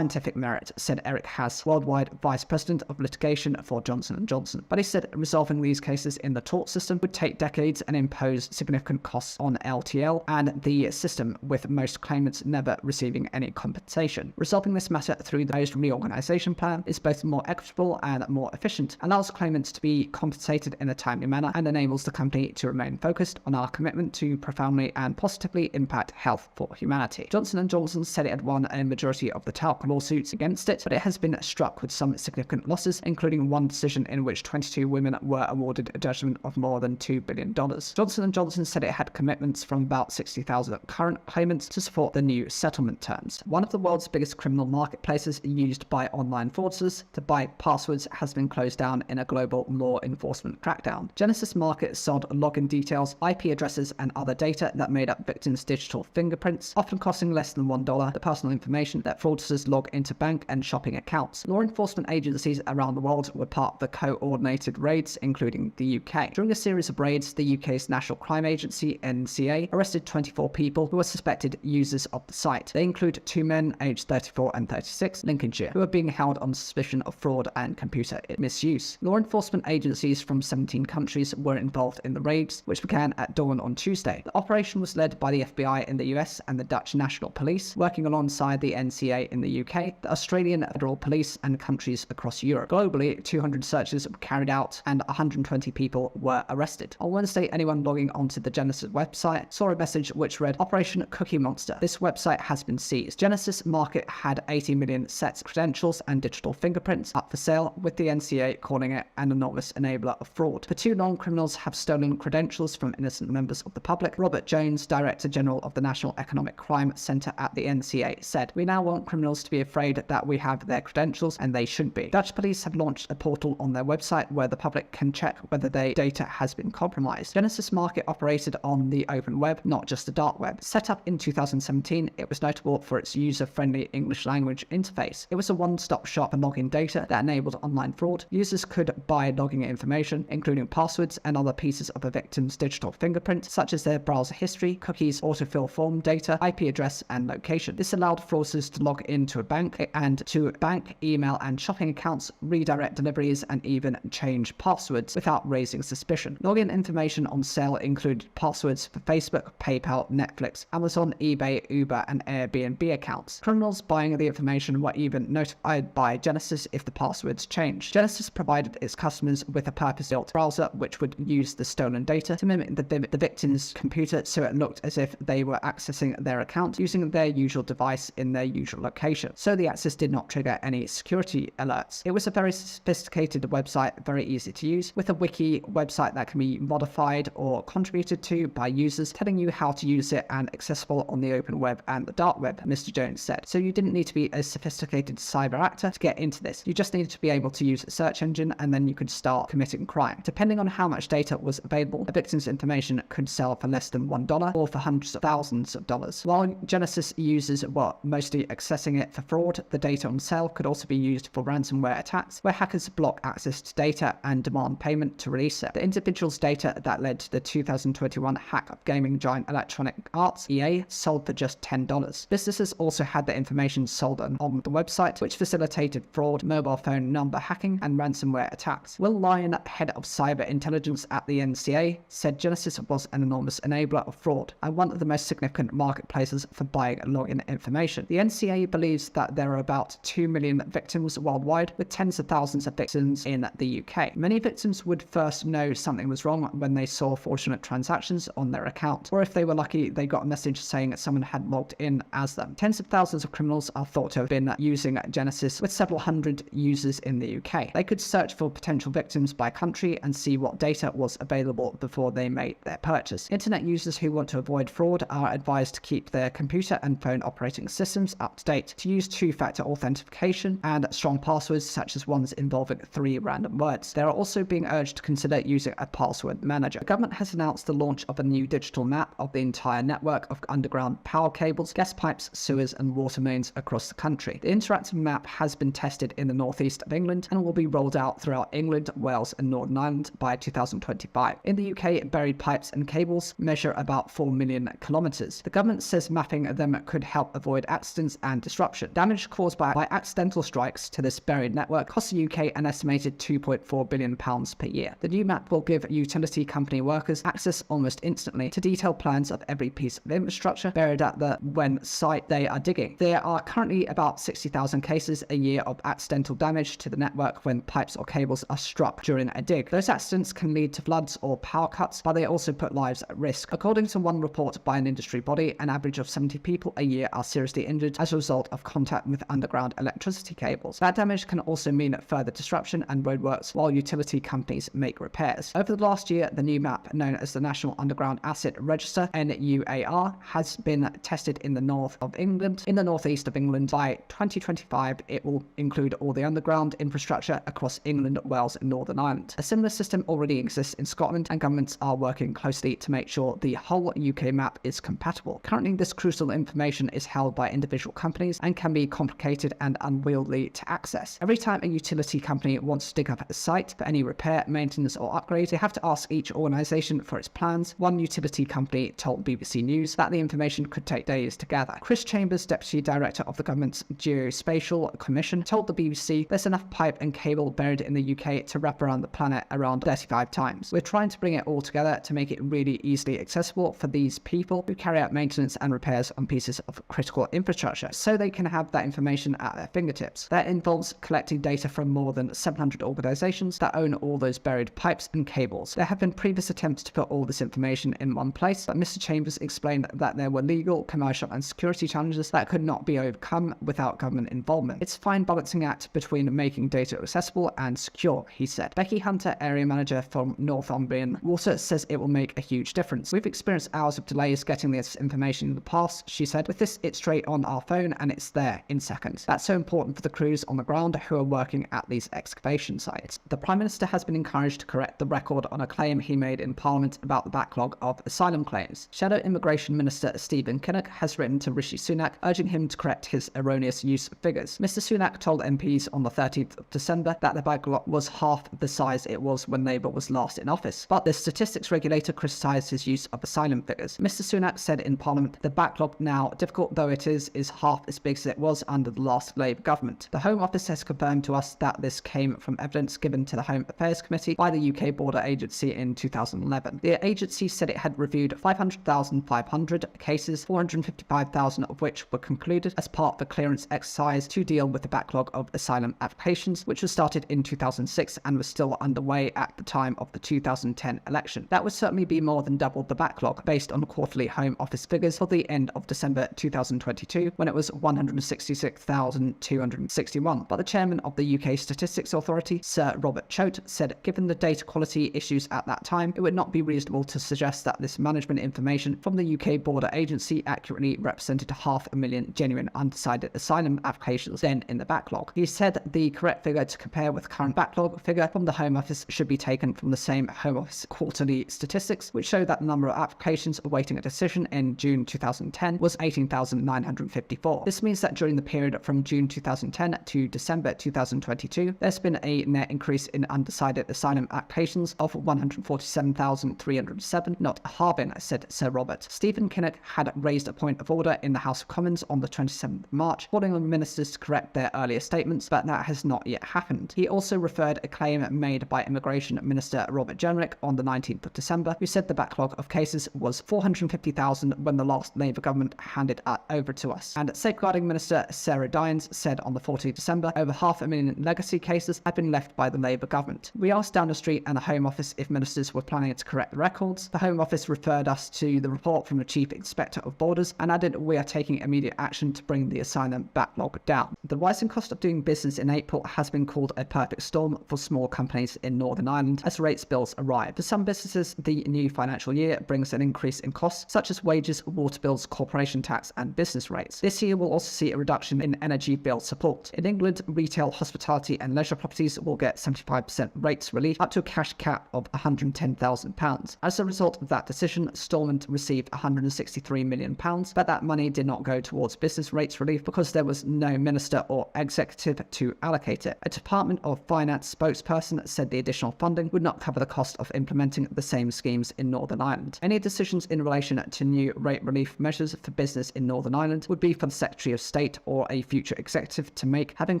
merit, said Eric Haas, worldwide vice president of litigation for Johnson & Johnson. But he said resolving these cases in the tort system would take decades and impose significant costs on LTL and the system, with most claimants never receiving any compensation. Resolving this matter through the proposed reorganisation plan is both more equitable and more efficient, allows claimants to be compensated in a timely manner, and enables the company to remain focused on our commitment to profoundly and positively impact health for humanity. Johnson & Johnson said it had won a majority of the talc lawsuits against it, but it has been struck with some significant losses, including one decision in which 22 women were awarded a judgment of more than $2 billion. Johnson & Johnson said it had commitments from about 60,000 current claimants to support the new settlement terms. One of the world's biggest criminal marketplaces used by online fraudsters to buy passwords has been closed down in a global law enforcement crackdown. Genesis Market sold login details, IP addresses, and other data that made up victims' digital fingerprints, often costing less than $1, the personal information that fraudsters log into bank and shopping accounts. Law enforcement agencies around the world were part of the coordinated raids, including the UK. During a series of raids, the UK's National Crime Agency, NCA, arrested 24 people who were suspected users of the site. They include 2 men aged 34 and 36, Lincolnshire, who are being held on suspicion of fraud and computer misuse. Law enforcement agencies from 17 17 countries were involved in the raids, which began at dawn on Tuesday. The operation was led by the FBI in the US and the Dutch National Police, working alongside the NCA in the UK, the Australian Federal Police, and countries across Europe. Globally, 200 searches were carried out and 120 people were arrested. On Wednesday, anyone logging onto the Genesis website saw a message which read, "Operation Cookie Monster. This website has been seized." Genesis Market had 80 million sets of credentials and digital fingerprints up for sale, with the NCA calling it an enormous enabler of fraud. For too long, criminals have stolen credentials from innocent members of the public. Robert Jones, Director General of the National Economic Crime Centre at the NCA, said, "We now want criminals to be afraid that we have their credentials, and they should be." Dutch police have launched a portal on their website where the public can check whether their data has been compromised. Genesis Market operated on the open web, not just the dark web. Set up in 2017, it was notable for its user-friendly English language interface. It was a one-stop shop for login data that enabled online fraud. Users could buy logging information, including passwords and other pieces of a victim's digital fingerprint, such as their browser history, cookies, autofill form data, IP address, and location. This allowed fraudsters to log into a bank and to bank, email, and shopping accounts, redirect deliveries, and even change passwords without raising suspicion. Login information on sale included passwords for Facebook, PayPal, Netflix, Amazon, eBay, Uber, and Airbnb accounts. Criminals buying the information were even notified by Genesis if the passwords changed. Genesis provided its customers with a purpose-built browser which would use the stolen data to mimic the victim's computer, so it looked as if they were accessing their account using their usual device in their usual location, so the access did not trigger any security alerts. It was a very sophisticated website, very easy to use, with a wiki website that can be modified or contributed to by users, telling you how to use it, and accessible on the open web and the dark web, Mr. Jones said. So you didn't need to be a sophisticated cyber actor to get into this. You just needed to be able to use a search engine, and then you could start committing crime. Depending on how much data was available, a victim's information could sell for less than $1 or for hundreds of thousands of dollars. While Genesis users were mostly accessing it for fraud, the data on sale could also be used for ransomware attacks, where hackers block access to data and demand payment to release it. The individual's data that led to the 2021 hack of gaming giant Electronic Arts, EA, sold for just $10. Businesses also had their information sold on the website, which facilitated fraud, mobile phone number hacking, and ransomware attacks. Will Lyon, head of cyber intelligence at the NCA, said Genesis was an enormous enabler of fraud and one of the most significant marketplaces for buying login information. The NCA believes that there are about 2 million victims worldwide, with tens of thousands of victims in the UK. Many victims would first know something was wrong when they saw fraudulent transactions on their account, or if they were lucky, they got a message saying that someone had logged in as them. Tens of thousands of criminals are thought to have been using Genesis, with several hundred users in the UK. They could search for potential victims by country and see what data was available before they made their purchase. Internet users who want to avoid fraud are advised to keep their computer and phone operating systems up to date, to use two-factor authentication and strong passwords such as ones involving 3 random words. They are also being urged to consider using a password manager. The government has announced the launch of a new digital map of the entire network of underground power cables, gas pipes, sewers, and water mains across the country. The interactive map has been tested in the northeast of England and will be rolled out throughout England, Wales, and Northern Ireland by 2025. In the UK, buried pipes and cables measure about 4 million kilometers. The government says mapping them could help avoid accidents and disruption. Damage caused by accidental strikes to this buried network costs the UK an estimated £2.4 billion per year. The new map will give utility company workers access almost instantly to detailed plans of every piece of infrastructure buried at the site they are digging. There are currently about 60,000 cases a year of accidental damage to the network when pipes or cables are struck during a dig. Those accidents can lead to floods or power cuts, but they also put lives at risk. According to one report by an industry body, an average of 70 people a year are seriously injured as a result of contact with underground electricity cables. That damage can also mean further disruption and roadworks while utility companies make repairs. Over the last year, the new map, known as the National Underground Asset Register, NUAR, has been tested in the north of England. In the northeast of England, by 2025, it will include all the underground infrastructure across England, Wales, and Northern Ireland. A similar system already exists in Scotland, and governments are working closely to make sure the whole UK map is compatible. Currently, this crucial information is held by individual companies and can be complicated and unwieldy to access. Every time a utility company wants to dig up a site for any repair, maintenance, or upgrade, they have to ask each organisation for its plans. One utility company told BBC News that the information could take days to gather. Chris Chambers, Deputy Director of the government's Geospatial Commission, told the BBC there's enough pipe and cable buried in the UK to wrap around the planet around 35 times. We're trying to bring it all together to make it really easily accessible for these people who carry out maintenance and repairs on pieces of critical infrastructure, so they can have that information at their fingertips. That involves collecting data from more than 700 organizations that own all those buried pipes and cables. There have been previous attempts to put all this information in one place, but Mr. Chambers explained that there were legal, commercial, and security challenges that could not be overcome without government involvement. It's a fine balancing act between making data accessible and secure, he said. Becky Hunter, area manager from Northumbrian Water, says it will make a huge difference. We've experienced hours of delays getting this information in the past, she said. With this, it's straight on our phone and it's there in seconds. That's so important for the crews on the ground who are working at these excavation sites. The Prime Minister has been encouraged to correct the record on a claim he made in Parliament about the backlog of asylum claims. Shadow Immigration Minister Stephen Kinnock has written to Rishi Sunak urging him to correct his erroneous use of figures. Mr. Sunak told MPs on the 13th of December that the backlog was half the size it was when Labour was last in office, but the statistics regulator criticised his use of asylum figures. Mr. Sunak said in Parliament the backlog, now difficult though it is half as big as it was under the last Labour government. The Home Office has confirmed to us that this came from evidence given to the Home Affairs Committee by the UK Border Agency in 2011. The agency said it had reviewed 500,500 cases, 455,000 of which were concluded as part of the clearance exercise to deal with the backlog of asylum applications, which was started in 2006 and was still underway at the time of the 2010 election. That would certainly be more than double the backlog based on quarterly Home Office figures for the end of December 2022, when it was 166,261. But the chairman of the UK Statistics Authority, Sir Robert Choate, said given the data quality issues at that time, it would not be reasonable to suggest that this management information from the UK Border Agency accurately represented 500,000 genuine undecided asylum applications then in the backlog. He said the correct figure to compare with current backlog figure from the Home Office should be taken from the same Home Office quarterly statistics, which show that the number of applications awaiting a decision in June 2010 was 18,954. This means that during the period from June 2010 to December 2022, there's been a net increase in undecided asylum applications of 147,307, not a halving, said Sir Robert. Stephen Kinnock had raised a point of order in the House of Commons on the 27th of March, calling on ministers to correct their earlier statements, but that has not yet happened. He also referred a claim made by Immigration Minister Robert Jenrick on the 19th of December, who said the backlog of cases was 450,000 when the last Labour government handed it over to us. And Safeguarding Minister Sarah Dines said on the 14th of December over 500,000 legacy cases had been left by the Labour government. We asked down the street and the Home Office if ministers were planning to correct the records. The Home Office referred us to the report from the Chief Inspector of Borders and added we are taking immediate action to bring the asylum backlog down. The rising cost of doing business in April has been called a perfect storm for small companies in Northern Ireland as rates bills arrive. For some businesses, the new financial year brings an increase in costs such as wages, water bills, corporation tax and business rates. This year will also see a reduction in energy bill support. In England, retail, hospitality and leisure properties will get 75% rates relief up to a cash cap of £110,000. As a result of that decision, Stormont received £163 million, but that money did not go towards business rates relief because there was no minister or executive to allocate it. A Department of Finance spokesperson said the additional funding would not cover the cost of implementing the same schemes in Northern Ireland. Any decisions in relation to new rate relief measures for business in Northern Ireland would be for the Secretary of State or a future executive to make, having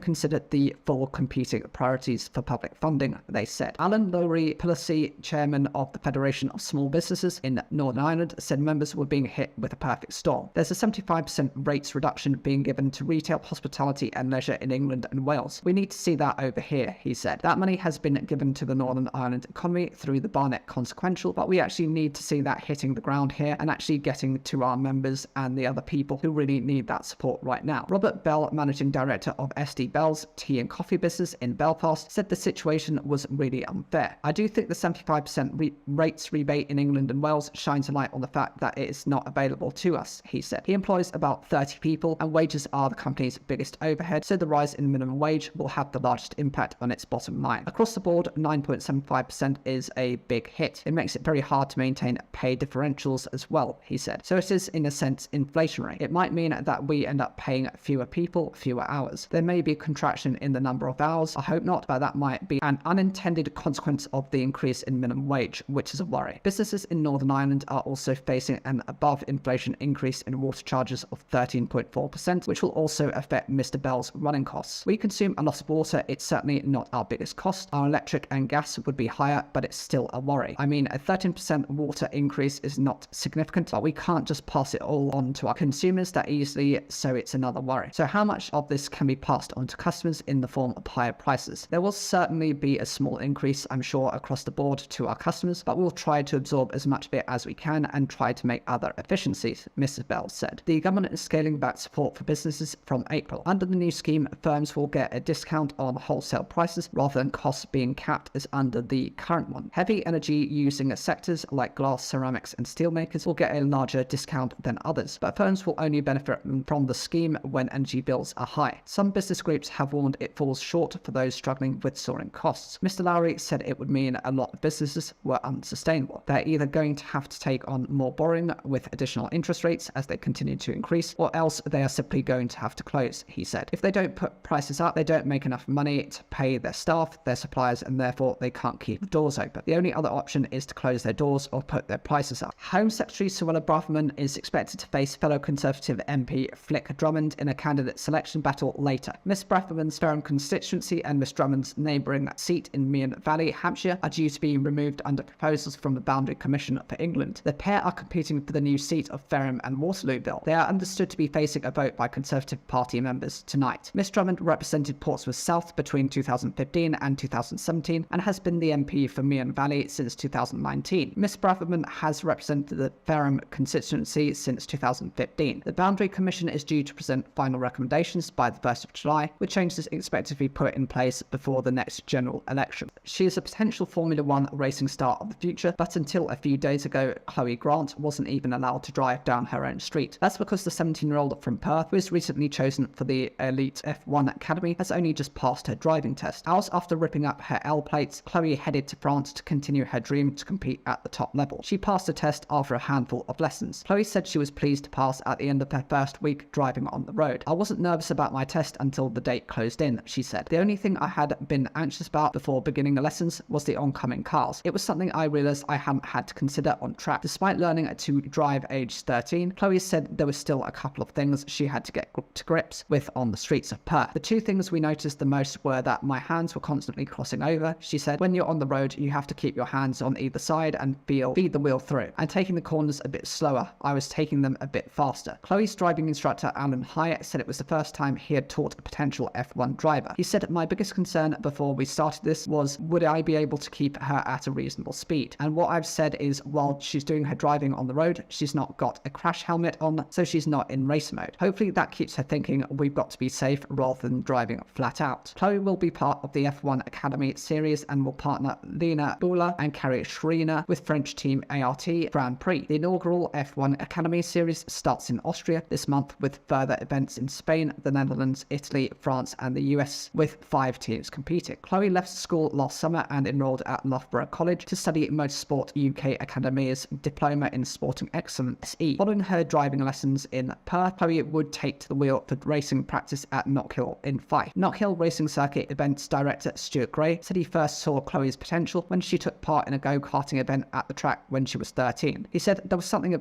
considered the full competing priorities for public funding, they said. Alan Lowry Pelosi, chairman of the Federation of Small Businesses in Northern Ireland, said members were being hit with a perfect storm. There's a 75% rates reduction being given to retail, hospitality and leisure in England and Wales. We need to see that over here, he said. That money has been given to the Northern Ireland economy through the Barnett Consequential, but we actually need to see that hitting the ground here and actually getting to our members and the other people who really need that support right now. Robert Bell, managing director of SD Bell's tea and coffee business in Belfast, said the situation was really unfair. I do think the 75% rates rebate in England and Wales shines a light on the fact that it is not available to us, he said. He employs about 30 people and wages are the company's biggest overhead, so the rise in minimum wage will have the largest impact on its bottom line. Across the board, 9.75% is a big hit. It makes it very hard to maintain pay differentials as well, he said. So it is in a sense inflationary. It might mean that we end up paying fewer people, fewer hours. There may be a contraction in the number of hours. I hope not, but that might be an unintended consequence of the increase in minimum wage, which is a worry. Businesses in Northern Ireland are also facing an above inflation increase in water charges of 13.4%, which will also affect Mr. Bell's running costs. We consume a lot of water. It's certainly not our biggest cost. Our electric and gas would be higher, but it's still a worry. I mean, a 13% water increase is not significant, but we can't just pass it all on to our consumers that easily, so it's another worry. So how much of this can be passed on to customers in the form of higher prices? There will certainly be a small increase, I'm sure, across the board to our customers, but we'll try to absorb as much of it as we can and try to make other efficiencies, Mrs. Bell said. The government is scaling back support for businesses from April. Under the new scheme, firms will get a discount on wholesale prices rather than costs being capped as under the current one. Heavy energy using sectors like glass, ceramics and steelmakers will get a larger discount than others, but firms will only benefit from the scheme when energy bills are high. Some business groups have warned it falls short for those struggling with soaring costs. Mr. Lowry said it would mean a lot of businesses were unsustainable. They're either going to have to take on more borrowing with additional interest rates as they continue to increase, or else they are simply going to have to close, he said. If they don't put prices up, they don't make enough money to pay their staff, their suppliers, and therefore they can't keep the doors open. The only other option is to close their doors or put their prices up. Home Secretary Suella Braverman is expected to face fellow Conservative MP Flick Drummond in a candidate selection battle later. Miss Braverman's Ferrum constituency and Miss Drummond's neighbouring seat in Meon Valley, Hampshire, are due to be removed under proposals from the Boundary Commission for England. The pair are competing for the new seat of Ferrum and Waterlooville. They are understood to be facing a vote by Conservative Party members tonight. Miss Drummond represented Portsmouth South between 2015 and 2017 and has been the MP for Meon Valley since 2019. Miss Braverman has represented the Ferrum constituency since 2015. The Boundary Commission is due to present final recommendations by the 1st of July, with changes expected to be put in place before the next general election. She is a potential Formula One racing star of the future, but until a few days ago, Chloe Grant wasn't even allowed to drive down her own street. That's because the 17-year-old from Perth, who was recently chosen for the elite F1 Academy, has only just passed her driving test. Hours after ripping up her L plates, Chloe headed to France to continue her dream to compete at the top level. She passed the test after a handful of lessons. Chloe said she was pleased to pass at the end of her first week driving on the road. I wasn't nervous about my test until the date closed in, she said. The only thing I had been anxious about before beginning the lessons was the oncoming cars. It was something I realised I hadn't had to consider on track. Despite learning to drive aged 13, Chloe said there was still a couple of things she had to get to grips with on the streets of Perth. The two things we noticed the most were that my hands were constantly crossing over, she said. When you're on the road, you have to keep your hands on either side and feed the wheel through. And taking the corners a bit slower, I was taking them a bit faster. Chloe's driving instructor, Alan Hyatt, said it was the first time he had taught a potential F1 driver. He said, my biggest concern before we started this was, would I be able to keep her at a reasonable speed? And what I've said is, while she's doing her driving on the road, she's not got a crash helmet on, so she's not in race mode. Hopefully that keeps her thinking we've got to be safe rather than driving flat out. Chloe will be part of the F1 Academy series and will partner Lena Bula and Carrie Schreiner with French team ART Grand Prix. The inaugural F1 Academy series starts in Austria this month, with further events in Spain, the Netherlands, Italy, France and the US, with 5 teams competing. Chloe left school last summer and enrolled at Loughborough College to study Motorsport UK Academy's Diploma in Sporting Excellence SE. Following her driving lessons in Perth, Chloe would take to the wheel for racing practice at Knockhill in Fife. Knockhill Racing Circuit events director Stuart Gray said he first saw Chloe's potential when she took part in a go-karting event at the track when she was 13. He said there was something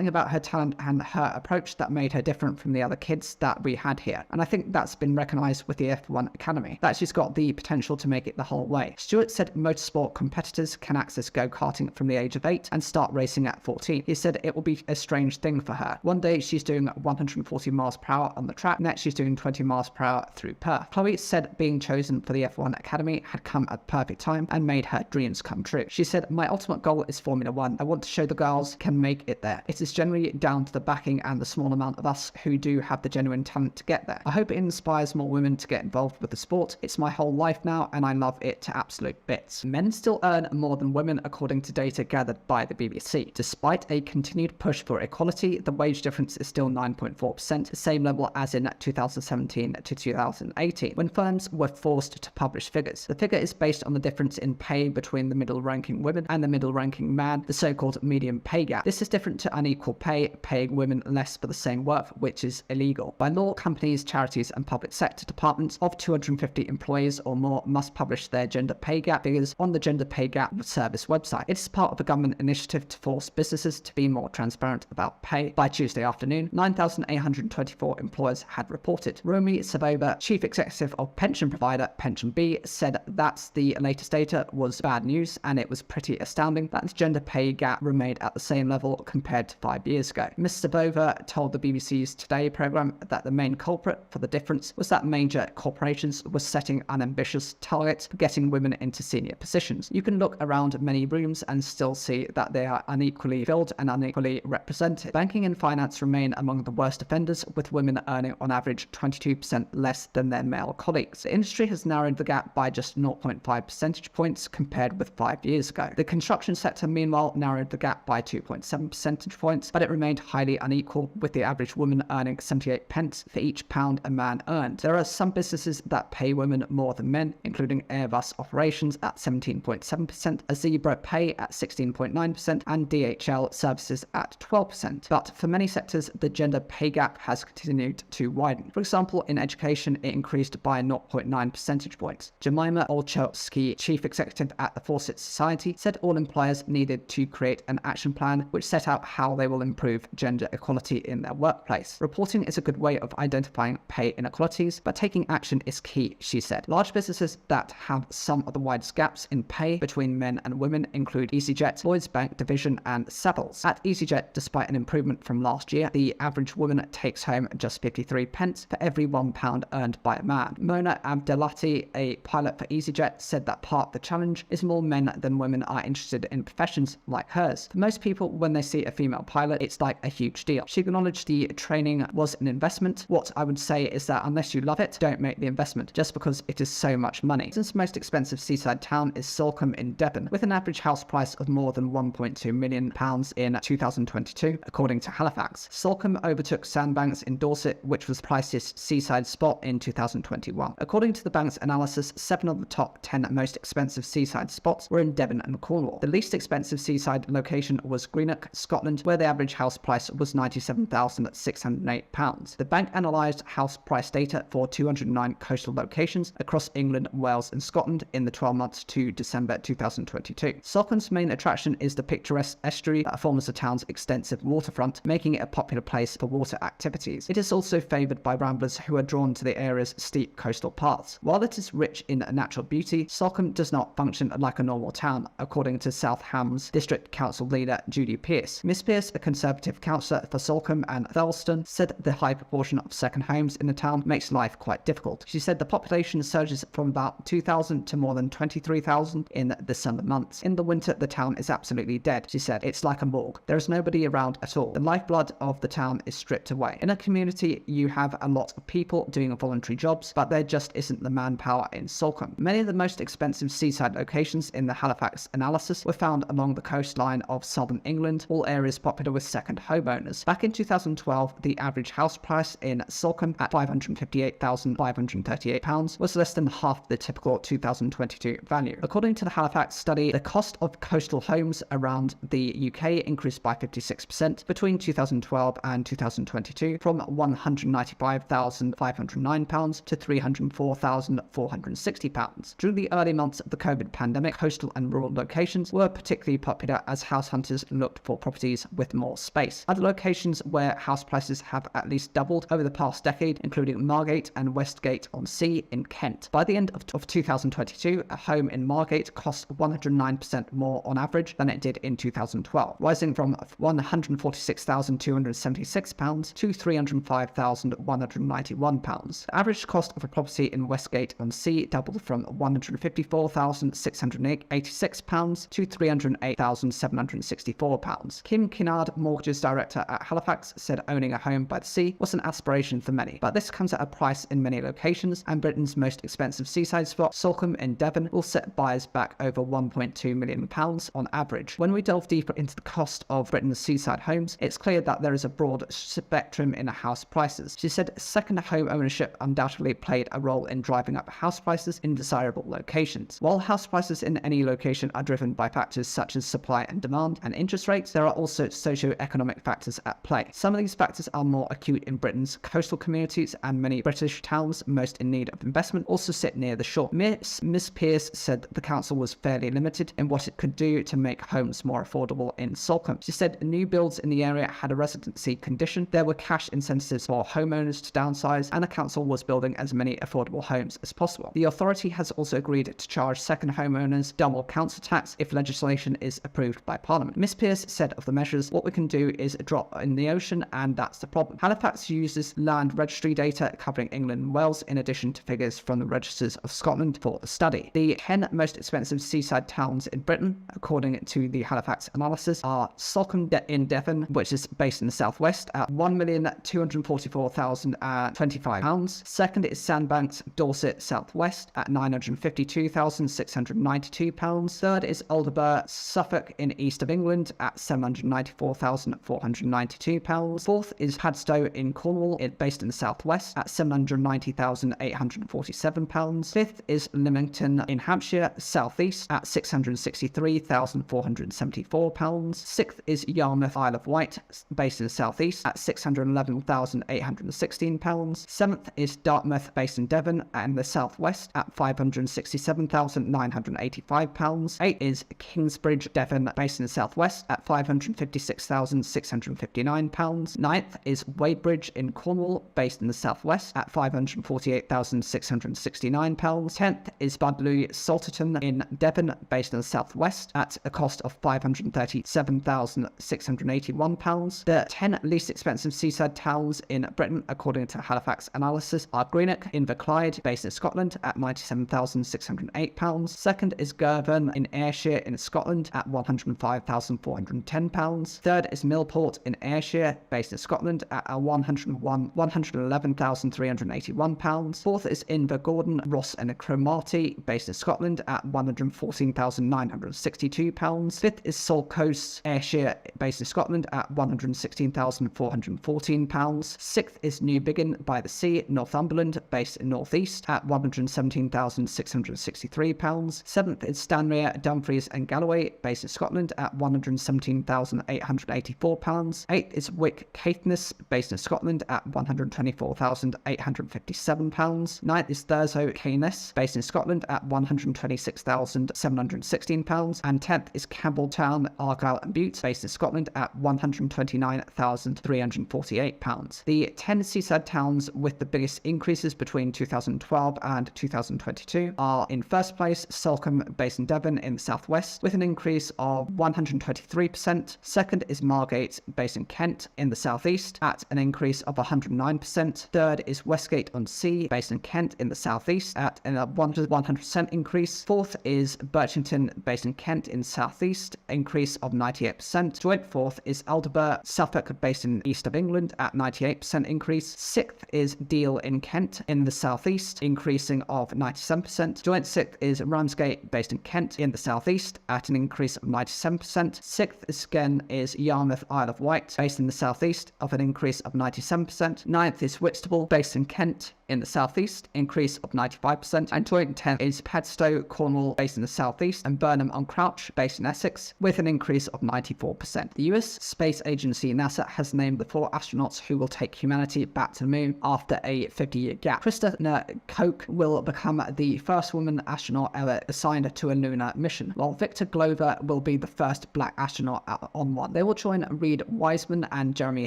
about her talent and her approach that made her different from the other kids that we had here, and I think that's been recognised with the F1 Academy, that she's got the potential to make it the whole way. Stuart said motorsport competitors can access go-karting from the age of 8 and start racing at 14. He said it will be a strange thing for her. One day she's doing 140 miles per hour on the track, next she's doing 20 miles per hour through Perth. Chloe said being chosen for the F1 Academy had come at the perfect time and made her dreams come true. She said, my ultimate goal is Formula One. I want to show the girls can make it there. It is generally down to the backing and the small amount of us who do have the genuine talent to get there. I hope it inspires more women to get involved with the sport. It's my whole life now and I love it to absolute bits. Men still earn more than women according to data gathered by the BBC. Despite a continued push for equality, the wage difference is still 9.4%, the same level as in 2017 to 2018, when firms were forced to publish figures. The figure is based on the difference in pay between the middle-ranking women and the middle-ranking man, the so-called median pay gap. This is different to unequal pay, paying women less for the same work, which is illegal. By law, companies, charities and public sector departments of 250 employees or more must publish their gender pay gap figures on the Gender Pay Gap Service website. It is part of a government initiative to force businesses to be more transparent about pay. By Tuesday afternoon, 9,824 employers had reported. Romi Savova, chief executive of pension provider PensionBee, said that's the latest data was bad news, and it was pretty astounding that the gender pay gap remained at the same level compared to 5 years ago. Ms. Sabova told the BBC's Today programme that the main culprit for the difference was that major corporations were setting unambitious targets for getting women into senior positions. You can look around many rooms and still see that they are unequally filled and unequally represented. Banking and finance remain among the worst offenders, with women earning on average 22% less than their male colleagues. The industry has narrowed the gap by just 0.5 percentage points compared with 5 years ago. The construction sector, meanwhile, narrowed the gap by 2.7 percentage points, but it remained highly unequal, with the average woman earning 78 pence for each pound a man earned. There are some businesses that pay women more than men, including Airbus Operations at 17.7%, Azebra Pay at 16.9%, and DHL Services at 12%. But for many sectors, the gender pay gap has continued to widen. For example, in education, it increased by 0.9 percentage points. Jemima Olszewski, chief executive at the Fawcett Society, said all employers needed to create an action plan which set out how they will improve gender equality in their workplace. Reporting is a good way of identifying pay inequalities, but taking action is key, she said. Large businesses that have some of the widest gaps in pay between men and women include EasyJet, Lloyds Bank Division, and Savills. At EasyJet, despite an improvement from last year, the average woman takes home just 53 pence for every £1 earned by a man. Mona Abdelati, a pilot for EasyJet, said that part of the challenge is more men than women are interested in professions like hers. For most people, when they see a female pilot, it's like a huge deal. She acknowledged the training was an investment. What I would say is that unless you love it, don't make the investment, just because it is so much money. Since the most expensive seaside town is Salcombe in Devon, with an average house price of more than £1.2 million in 2022, according to Halifax. Salcombe overtook Sandbanks in Dorset, which was the priciest seaside spot in 2021. According to the bank's analysis, 7 of the top 10 most expensive seaside spots were in Devon and Cornwall. The least expensive seaside location was Greenock, Scotland, where the average house price was £97,608. The bank analysed house price data for 209 coastal locations across England, Wales and Scotland in the 12 months to December 2022. Salcombe's main attraction is the picturesque estuary that forms the town's extensive waterfront, making it a popular place for water activities. It is also favoured by ramblers who are drawn to the area's steep coastal paths. While it is rich in natural beauty, Salcombe does not function like a normal town, according to South Hams District Council leader Judy Pearce. Ms Pearce, a Conservative councillor for Salcombe and Thurleston, said the high proportion of second homes in the town makes life quite difficult. She said the population surges from about 2,000 to more than 23,000 in the summer months. In the winter, the town is absolutely dead. She said it's like a morgue. There is nobody around at all. The lifeblood of the town is stripped away. In a community, you have a lot of people doing voluntary jobs, but there just isn't the manpower in Salcombe. Many of the most expensive seaside locations in the Halifax analysis were found along the coastline of southern England, all areas popular with second homeowners. Back in 2012, the average house price in Salcombe at £558,538 was less than half the typical 2022 value. According to the Halifax study, the cost of coastal homes around the UK increased by 56% between 2012 and 2022, from £195,509 to £304,460. During the early months of the COVID pandemic, coastal and rural locations were particularly popular as house hunters looked for properties with more space. Other locations where house prices have at least doubled over the past decade, including Margate and Westgate-on-Sea in Kent. By the end of 2022, a home in Margate cost 109% more on average than it did in 2012, rising from £146,276 to £305,191. The average cost of a property in Westgate-on-Sea doubled from £154,686 to £308,764. Kim Kinnard, mortgages director at Halifax, said owning a home by the sea was an aspiration for many, but this comes at a price in many locations, and Britain's most expensive seaside spot, Salcombe in Devon, will set buyers back over £1.2 million on average. When we delve deeper into the cost of Britain's seaside homes, it's clear that there is a broad spectrum in house prices. She said second home ownership undoubtedly played a role in driving up house prices in desirable locations. While house prices in any location are driven by factors such as supply and demand and interest rates, there are also socio-economic factors at play. Some of these factors are more acute in Britain's coastal communities, and many British towns most in need of investment also sit near the shore. Ms Pearce said the council was fairly limited in what it could do to make homes more affordable in Salcombe. She said new builds in the area had a residency condition, there were cash incentives for homeowners to downsize, and the council was building as many affordable homes as possible. The authority has also agreed agreed to charge second homeowners double council tax if legislation is approved by Parliament. Ms Pearce said of the measures, "What we can do is a drop in the ocean, and that's the problem." Halifax uses land registry data covering England and Wales in addition to figures from the registers of Scotland for the study. The 10 most expensive seaside towns in Britain, according to the Halifax analysis, are Salcombe in Devon, which is based in the southwest, at £1,244,025. Second is Sandbanks, Dorset, southwest, at £952,692. Third is Aldeburgh, Suffolk, in east of England, at £794,492. Fourth is Padstow in Cornwall, based in the southwest, at £790,847. Fifth is Lymington in Hampshire, southeast, at £663,474. Sixth is Yarmouth, Isle of Wight, based in the southeast, at £611,816. Seventh is Dartmouth, based in Devon and the southwest, at £567,985. Eighth is Kingsbridge, Devon, based in the southwest, at £556,659. Ninth is Wadebridge in Cornwall, based in the southwest, at £548,669. Tenth is Budleigh Salterton in Devon, based in the southwest, at a cost of £537,681. The 10 least expensive seaside towns in Britain, according to Halifax analysis, are Greenock in Clyde, based in Scotland, at £97,608. Second is Girvan in Ayrshire in Scotland, at £105,410. Third is Millport in Ayrshire, based in Scotland, at £111,381. Fourth is Invergordon, Ross and Cromarty, based in Scotland, at £114,962. Fifth is Saltcoats, Ayrshire, based in Scotland, at £116,414. Sixth is Newbiggin by the Sea, Northumberland, based in northeast, at £117,663. Seventh is Stanmere, Dumfries and Galloway, based in Scotland, at £117,884. Eighth is Wick Caithness, based in Scotland, at £124,857. Ninth is Thurso Caithness, based in Scotland, at £126,716. And 10th is Campbelltown, Argyll and Bute, based in Scotland, at £129,348. The 10 seaside towns with the biggest increases between 2012 and 2022 are, in first place, Salcombe, based in Devon in the southwest, with an increase of 123%. Second is Margate, based in Kent in the southeast, at an increase of 109%. Third is Westgate-on-Sea, based in Kent in the southeast, at a 100% increase. Fourth is Birchington, based in Kent in the southeast, increase of 98%. Joint fourth is Aldeburgh, Suffolk, based in east of England, at 98% increase. Sixth is Deal in Kent in the southeast, increasing of 97%. Joint sixth is Ramsgate, based in Kent in the southeast, at an increase of 97%. Sixth again is Yarmouth, Isle of Wight, based in the southeast, of an increase of 97%. Ninth is Whitstable, based in Kent in the southeast, increase of 95%. And joint 10th is Padstow, Cornwall, based in the southeast, and Burnham-on-Crouch, based in Essex, with an increase of 94%. The US Space Agency, NASA, has named the 4 astronauts who will take humanity back to the moon after a 50-year gap. Christina Koch will become the first woman astronaut ever assigned to a lunar mission, while Victor Glover will be the first black astronaut on one. They will join Reed Wiseman and Jeremy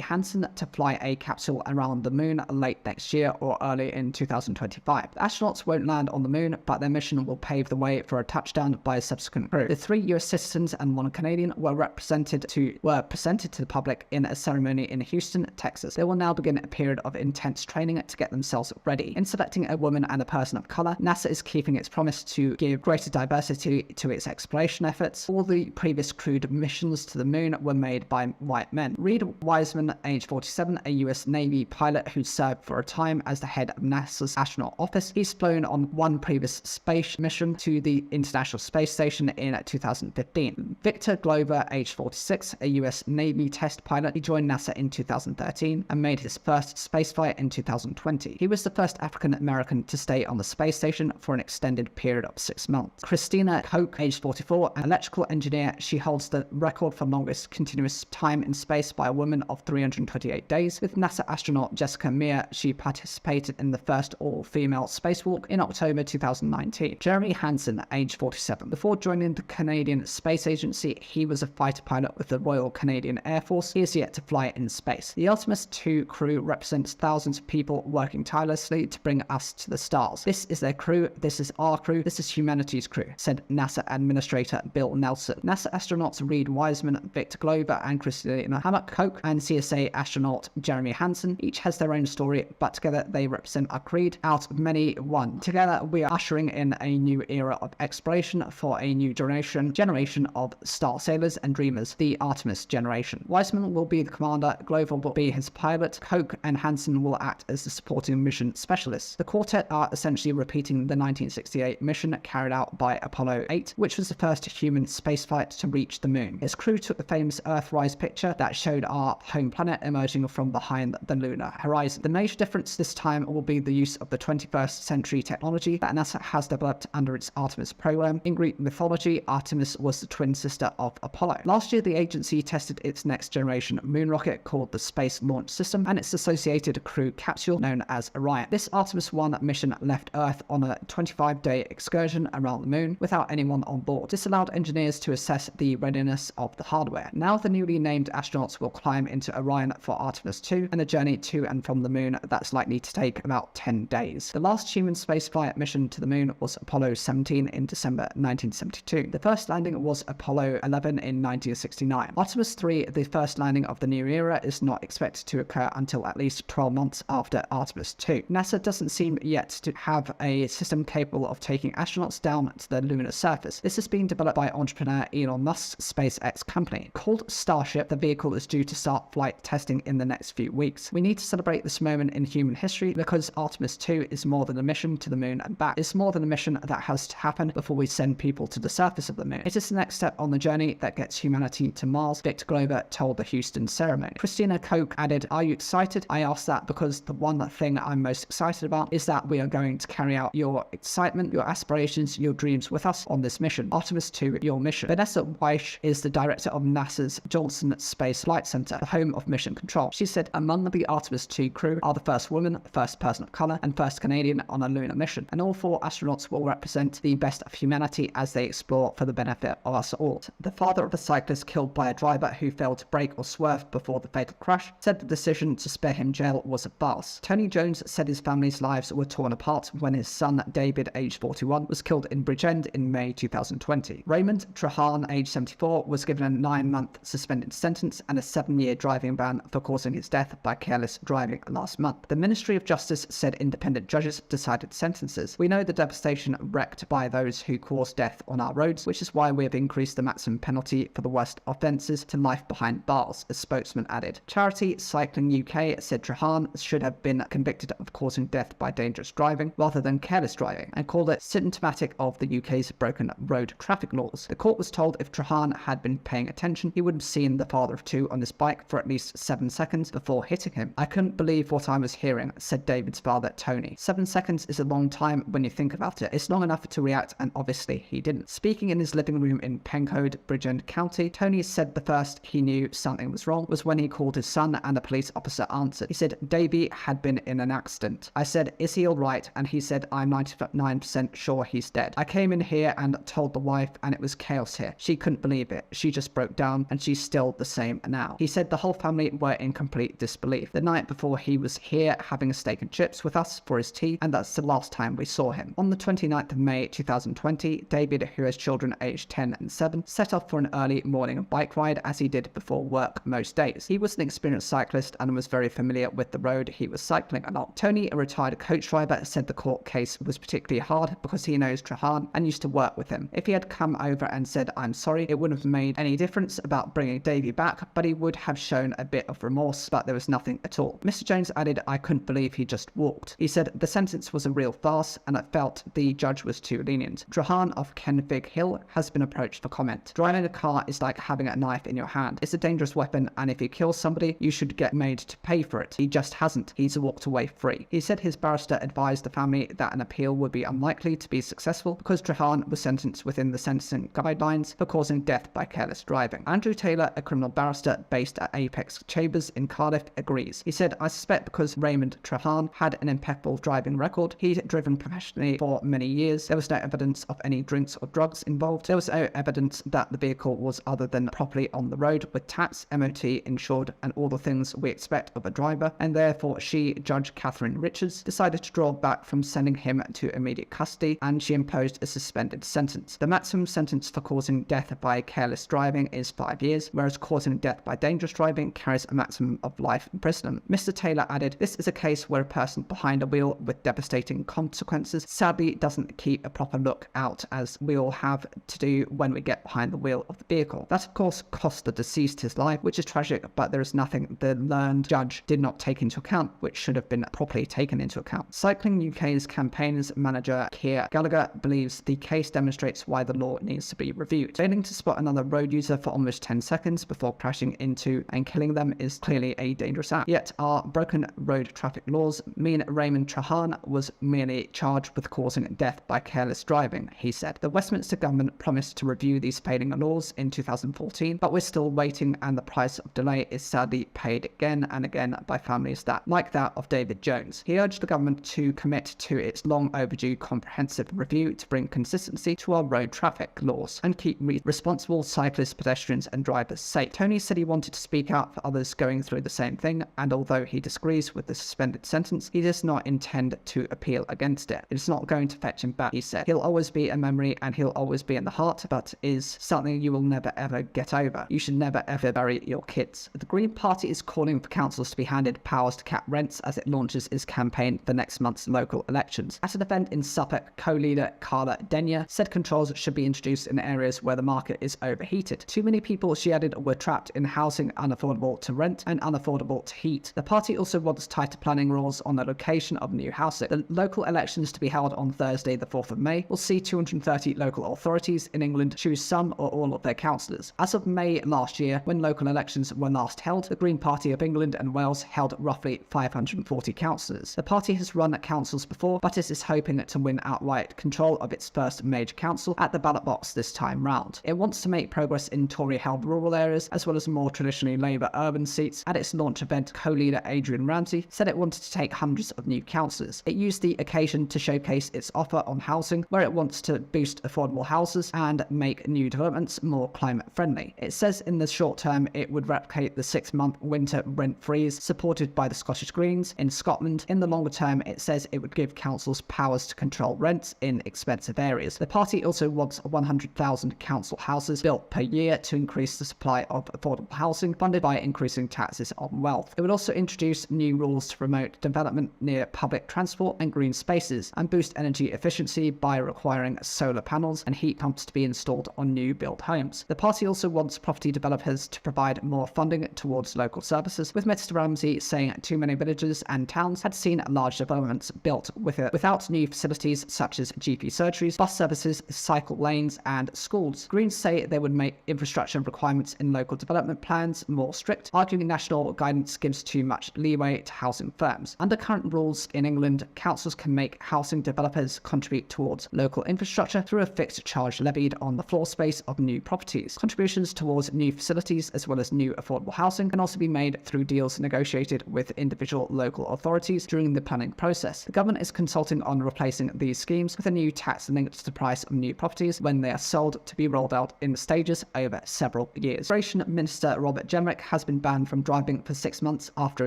Hansen to fly a capsule around the moon late next year or early in 2025. The astronauts won't land on the moon, but their mission will pave the way for a touchdown by a subsequent crew. The 3 US citizens and 1 Canadian were presented to the public in a ceremony in Houston, Texas. They will now begin a period of intense training to get themselves ready. In selecting a woman and a person of color, NASA is keeping its promise to give greater diversity to its exploration efforts. All the previous crewed missions to the moon were made by white men. Reed Wiseman, age 47, a US Navy pilot who served for a time as the head of NASA's astronaut office. He's flown on 1 previous space mission to the International Space Station in 2015. Victor Glover, age 46, a US Navy test pilot. He joined NASA in 2013 and made his first spaceflight in 2020. He was the first African American to stay on the space station for an extended period of 6 months. Christina Koch, age 44, an electrical engineer. She holds the record for longest continuous time in space by a woman of 328 days. With NASA astronaut Jessica Meir, she participated in the first all-female spacewalk in October 2019. Jeremy Hansen, age 47. Before joining the Canadian Space Agency, he was a fighter pilot with the Royal Canadian Air Force. He is yet to fly in space. The Artemis II crew represents thousands of people working tirelessly to bring us to the stars. This is their crew, this is our crew, this is humanity's crew, said NASA Administrator Bill Nelson. NASA astronauts Reid Wiseman, Victor Glover, and Christina Hammock-Koch, and CSA astronaut Jeremy Hansen each has their own story, but together they represent our creed. Out of many, one. Together we are ushering in a new era of exploration for a new generation of star sailors and dreamers, the Artemis generation. Wiseman will be the commander, Glover will be his pilot, Koch and Hansen will act as the supporting mission specialists. The quartet are essentially repeating the 1968 mission carried out by Apollo 8, which was the first human spaceflight to reach the moon. Its crew took the famous Earthrise picture that showed our home planet emerging from behind the lunar horizon. The major difference this time will be the use of the 21st century technology that NASA has developed under its Artemis program. In Greek mythology, Artemis was the twin sister of Apollo. Last year, the agency tested its next generation moon rocket called the Space Launch System and its associated crew capsule known as Orion. This Artemis 1 mission left Earth on a 25-day excursion around the moon without anyone on board. This allowed engineers to assess the readiness of the hardware. Now the newly named astronauts will climb into Orion for Artemis 2 and a journey to and from the moon that's likely to take about 10 days. The last human spaceflight mission to the moon was Apollo 17 in December 1972. The first landing was Apollo 11 in 1969. Artemis 3, the first landing of the new era, is not expected to occur until at least 12 months after Artemis 2. NASA doesn't seem yet to have a system capable of taking astronauts down to the lunar surface. This has been developed by entrepreneur Elon Musk's SpaceX company. Called Starship, the vehicle is due to start flight testing in the next few weeks. We need to celebrate this moment in human history because Artemis 2 is more than a mission to the moon and back. It's more than a mission that has to happen before we send people to the surface of the moon. It is the next step on the journey that gets humanity to Mars, Victor Glover told the Houston ceremony. Christina Koch added, "Are you excited?" I asked that because the one thing I'm most excited about is that we are going to carry out your excitement, your aspirations, your dreams with us on this mission. Artemis 2, your mission. Vanessa Weish is the director of NASA's Johnson Space Flight Center, the home of mission control. She said, "Among the Artemis 2 crew are the first woman, first person of color, and first Canadian on a lunar mission, and all 4 astronauts will represent the best of humanity as they explore for the benefit of us all." The father of a cyclist killed by a driver who failed to brake or swerve before the fatal crash said the decision to spare him jail was a farce. Tony Jones said his family's lives were torn apart when his son David, age 41, was killed in Bridgend in May 2020. Raymond Trahan, age 74, was given a 9-month suspended sentence and a 7-year driving ban for causing his death by careless driving last month. The Ministry of Justice said independent judges decided sentences. "We know the devastation wreaked by those who caused death on our roads, which is why we have increased the maximum penalty for the worst offences to life behind bars," a spokesman added. Charity Cycling UK said Trahan should have been convicted of causing death by dangerous driving rather than careless driving and called it symptomatic of the UK's broken road traffic laws. The court was told if Trahan had been paying attention, he would have seen the father of 2 on his bike for at least 7 seconds before hitting him. "I couldn't believe what I was hearing," said David's father, Tony. 7 seconds is a long time when you think about it. It's long enough to react, and obviously he didn't. Speaking in his living room in Pencode, Bridgend County, Tony said the first he knew something was wrong was when he called his son and a police officer answered. He said, "Davey had been in an accident. I said, 'Is he alright?' And he said, 'I'm 99% sure he's dead.' I came in here and told the wife and it was chaos here. She couldn't believe it. She just broke down and she's still the same now." He said the whole family were in complete disbelief. The night before he was here having a steak and chips with us for his tea, and that's the last time we saw him. On the 29th of May 2020, David, who has children aged 10 and 7, set off for an early morning bike ride as he did before work most days. He was an experienced cyclist and was very familiar with the road he was cycling along. Tony, a retired coach driver, said the court case was particularly hard because he knows Trahan and used to work with him. If he had come over and said, "I'm sorry," it wouldn't have made any difference about bringing Davey back, but he would have shown a bit of remorse, but there was nothing at all. Mr. Jones added, "I couldn't believe he just walked." He said the sentence was a real farce and I felt the judge was too lenient. Trahan of Kenfig Hill has been approached for comment. "Driving a car is like having a knife in your hand. It's a dangerous weapon, and if you kill somebody, you should get made to pay for it. He just hasn't. He's walked away free." He said his barrister advised the family that an appeal would be unlikely to be successful because Trahan was sentenced within the sentencing guidelines for causing death by careless driving. Andrew Taylor, a criminal barrister based at Apex Chambers in Cardiff, agrees. He said, "I suspect because Raymond Trahan had an impeccable driving record. He'd driven professionally for many years. There was no evidence of any drinks or drugs involved. There was no evidence that the vehicle was other than properly on the road with tax, MOT, insured, and all the things we expect of a driver, and therefore she, Judge Catherine Richards, decided to draw back from sending him to immediate custody, and she imposed a suspended sentence. The maximum sentence for causing death by careless driving is 5 years, whereas causing death by dangerous driving carries a maximum of life imprisonment. Mr. Taylor added, "This is a case where a person behind a wheel with devastating consequences sadly doesn't keep a proper look out, as we all have to do when we get behind the wheel of the vehicle. That of course cost the deceased his life, which is tragic, but there is nothing the learned judge did not take into account, which should have been properly taken into account." Cycling UK's campaigns manager Keir Gallagher believes the case demonstrates why the law needs to be reviewed. Failing to spot another road user for almost 10 seconds before crashing into and killing them is clearly a dangerous act. Yet our broken road traffic laws mean Raymond Trahan was merely charged with causing death by careless driving, he said. The Westminster government promised to review these failing laws in 2014, but we're still waiting, and the price of delay is sadly paid again and again by families like that of David Jones. He urged the government to commit to its long overdue comprehensive review to bring consistency to our road traffic laws and keep responsible cyclists, pedestrians and drivers safe. Tony said he wanted to speak out for others going through the same thing, and although he disagrees with the suspended sentence, he does not intend to appeal against it. It's not going to fetch him back, he said. He'll always be a memory and he'll always be in the heart, but is something you will never ever get over. You should never ever bury your kids. The Green Party is calling for councils to be handed powers to cap rents as it launches its campaign for next month's local elections. At an event in Suffolk, co-leader Carla Denyer said controls should be introduced in areas where the market is overheated. Too many people, she added, were trapped in housing unaffordable to rent and unaffordable to heat. The party also wants tighter planning rules on the location of new housing. The local elections to be held on Thursday, the 4th of May, will see 230 local authorities in England choose some or all of their councillors. As of May last year, when local elections were last held, the Green Party of England and Wales held roughly 540 councillors. The party has run councils before, but it is hoping to win outright control of its first major council at the ballot box this time round. It wants to make progress in Tory-held rural areas as well as more traditionally Labour urban seats. At its launch event, co-leader Adrian Ramsey said it wanted to take hundreds of new councillors. It used the occasion to showcase its offer on housing, where it wants to boost affordable houses and make new developments more climate friendly. It says in the short term it would replicate the 6-month winter rent freeze supported by the Scottish Greens in Scotland. In the longer term, it says it would give councils powers to control rents in expensive areas. The party also wants 100,000 council houses built per year to increase the supply of affordable housing, funded by increasing taxes on wealth. It would also introduce new rules to promote development near public transport and green spaces, and boost energy efficiency by requiring solar panels and heat pumps to be installed on new built homes. The party also wants property developers to provide more funding towards local services, with Mr. Ramsey saying too many villages and towns had seen large developments built without new facilities such as GP surgeries, bus services, cycle lanes and schools. Greens say they would make infrastructure requirements in local development plans more strict, arguing national guidance gives too much leeway to housing firms. Under current rules in England, councils can make housing developers contribute towards local infrastructure through a fixed charge levied on the floor space of new properties. Contributions towards new facilities as well as new affordable housing can also be made through deals negotiated with individual local authorities during the planning process. The government is consulting on replacing these schemes with a new tax linked to the price of new properties when they are sold, to be rolled out in stages over several years. Immigration Minister Robert Jenrick has been banned from driving for 6 months after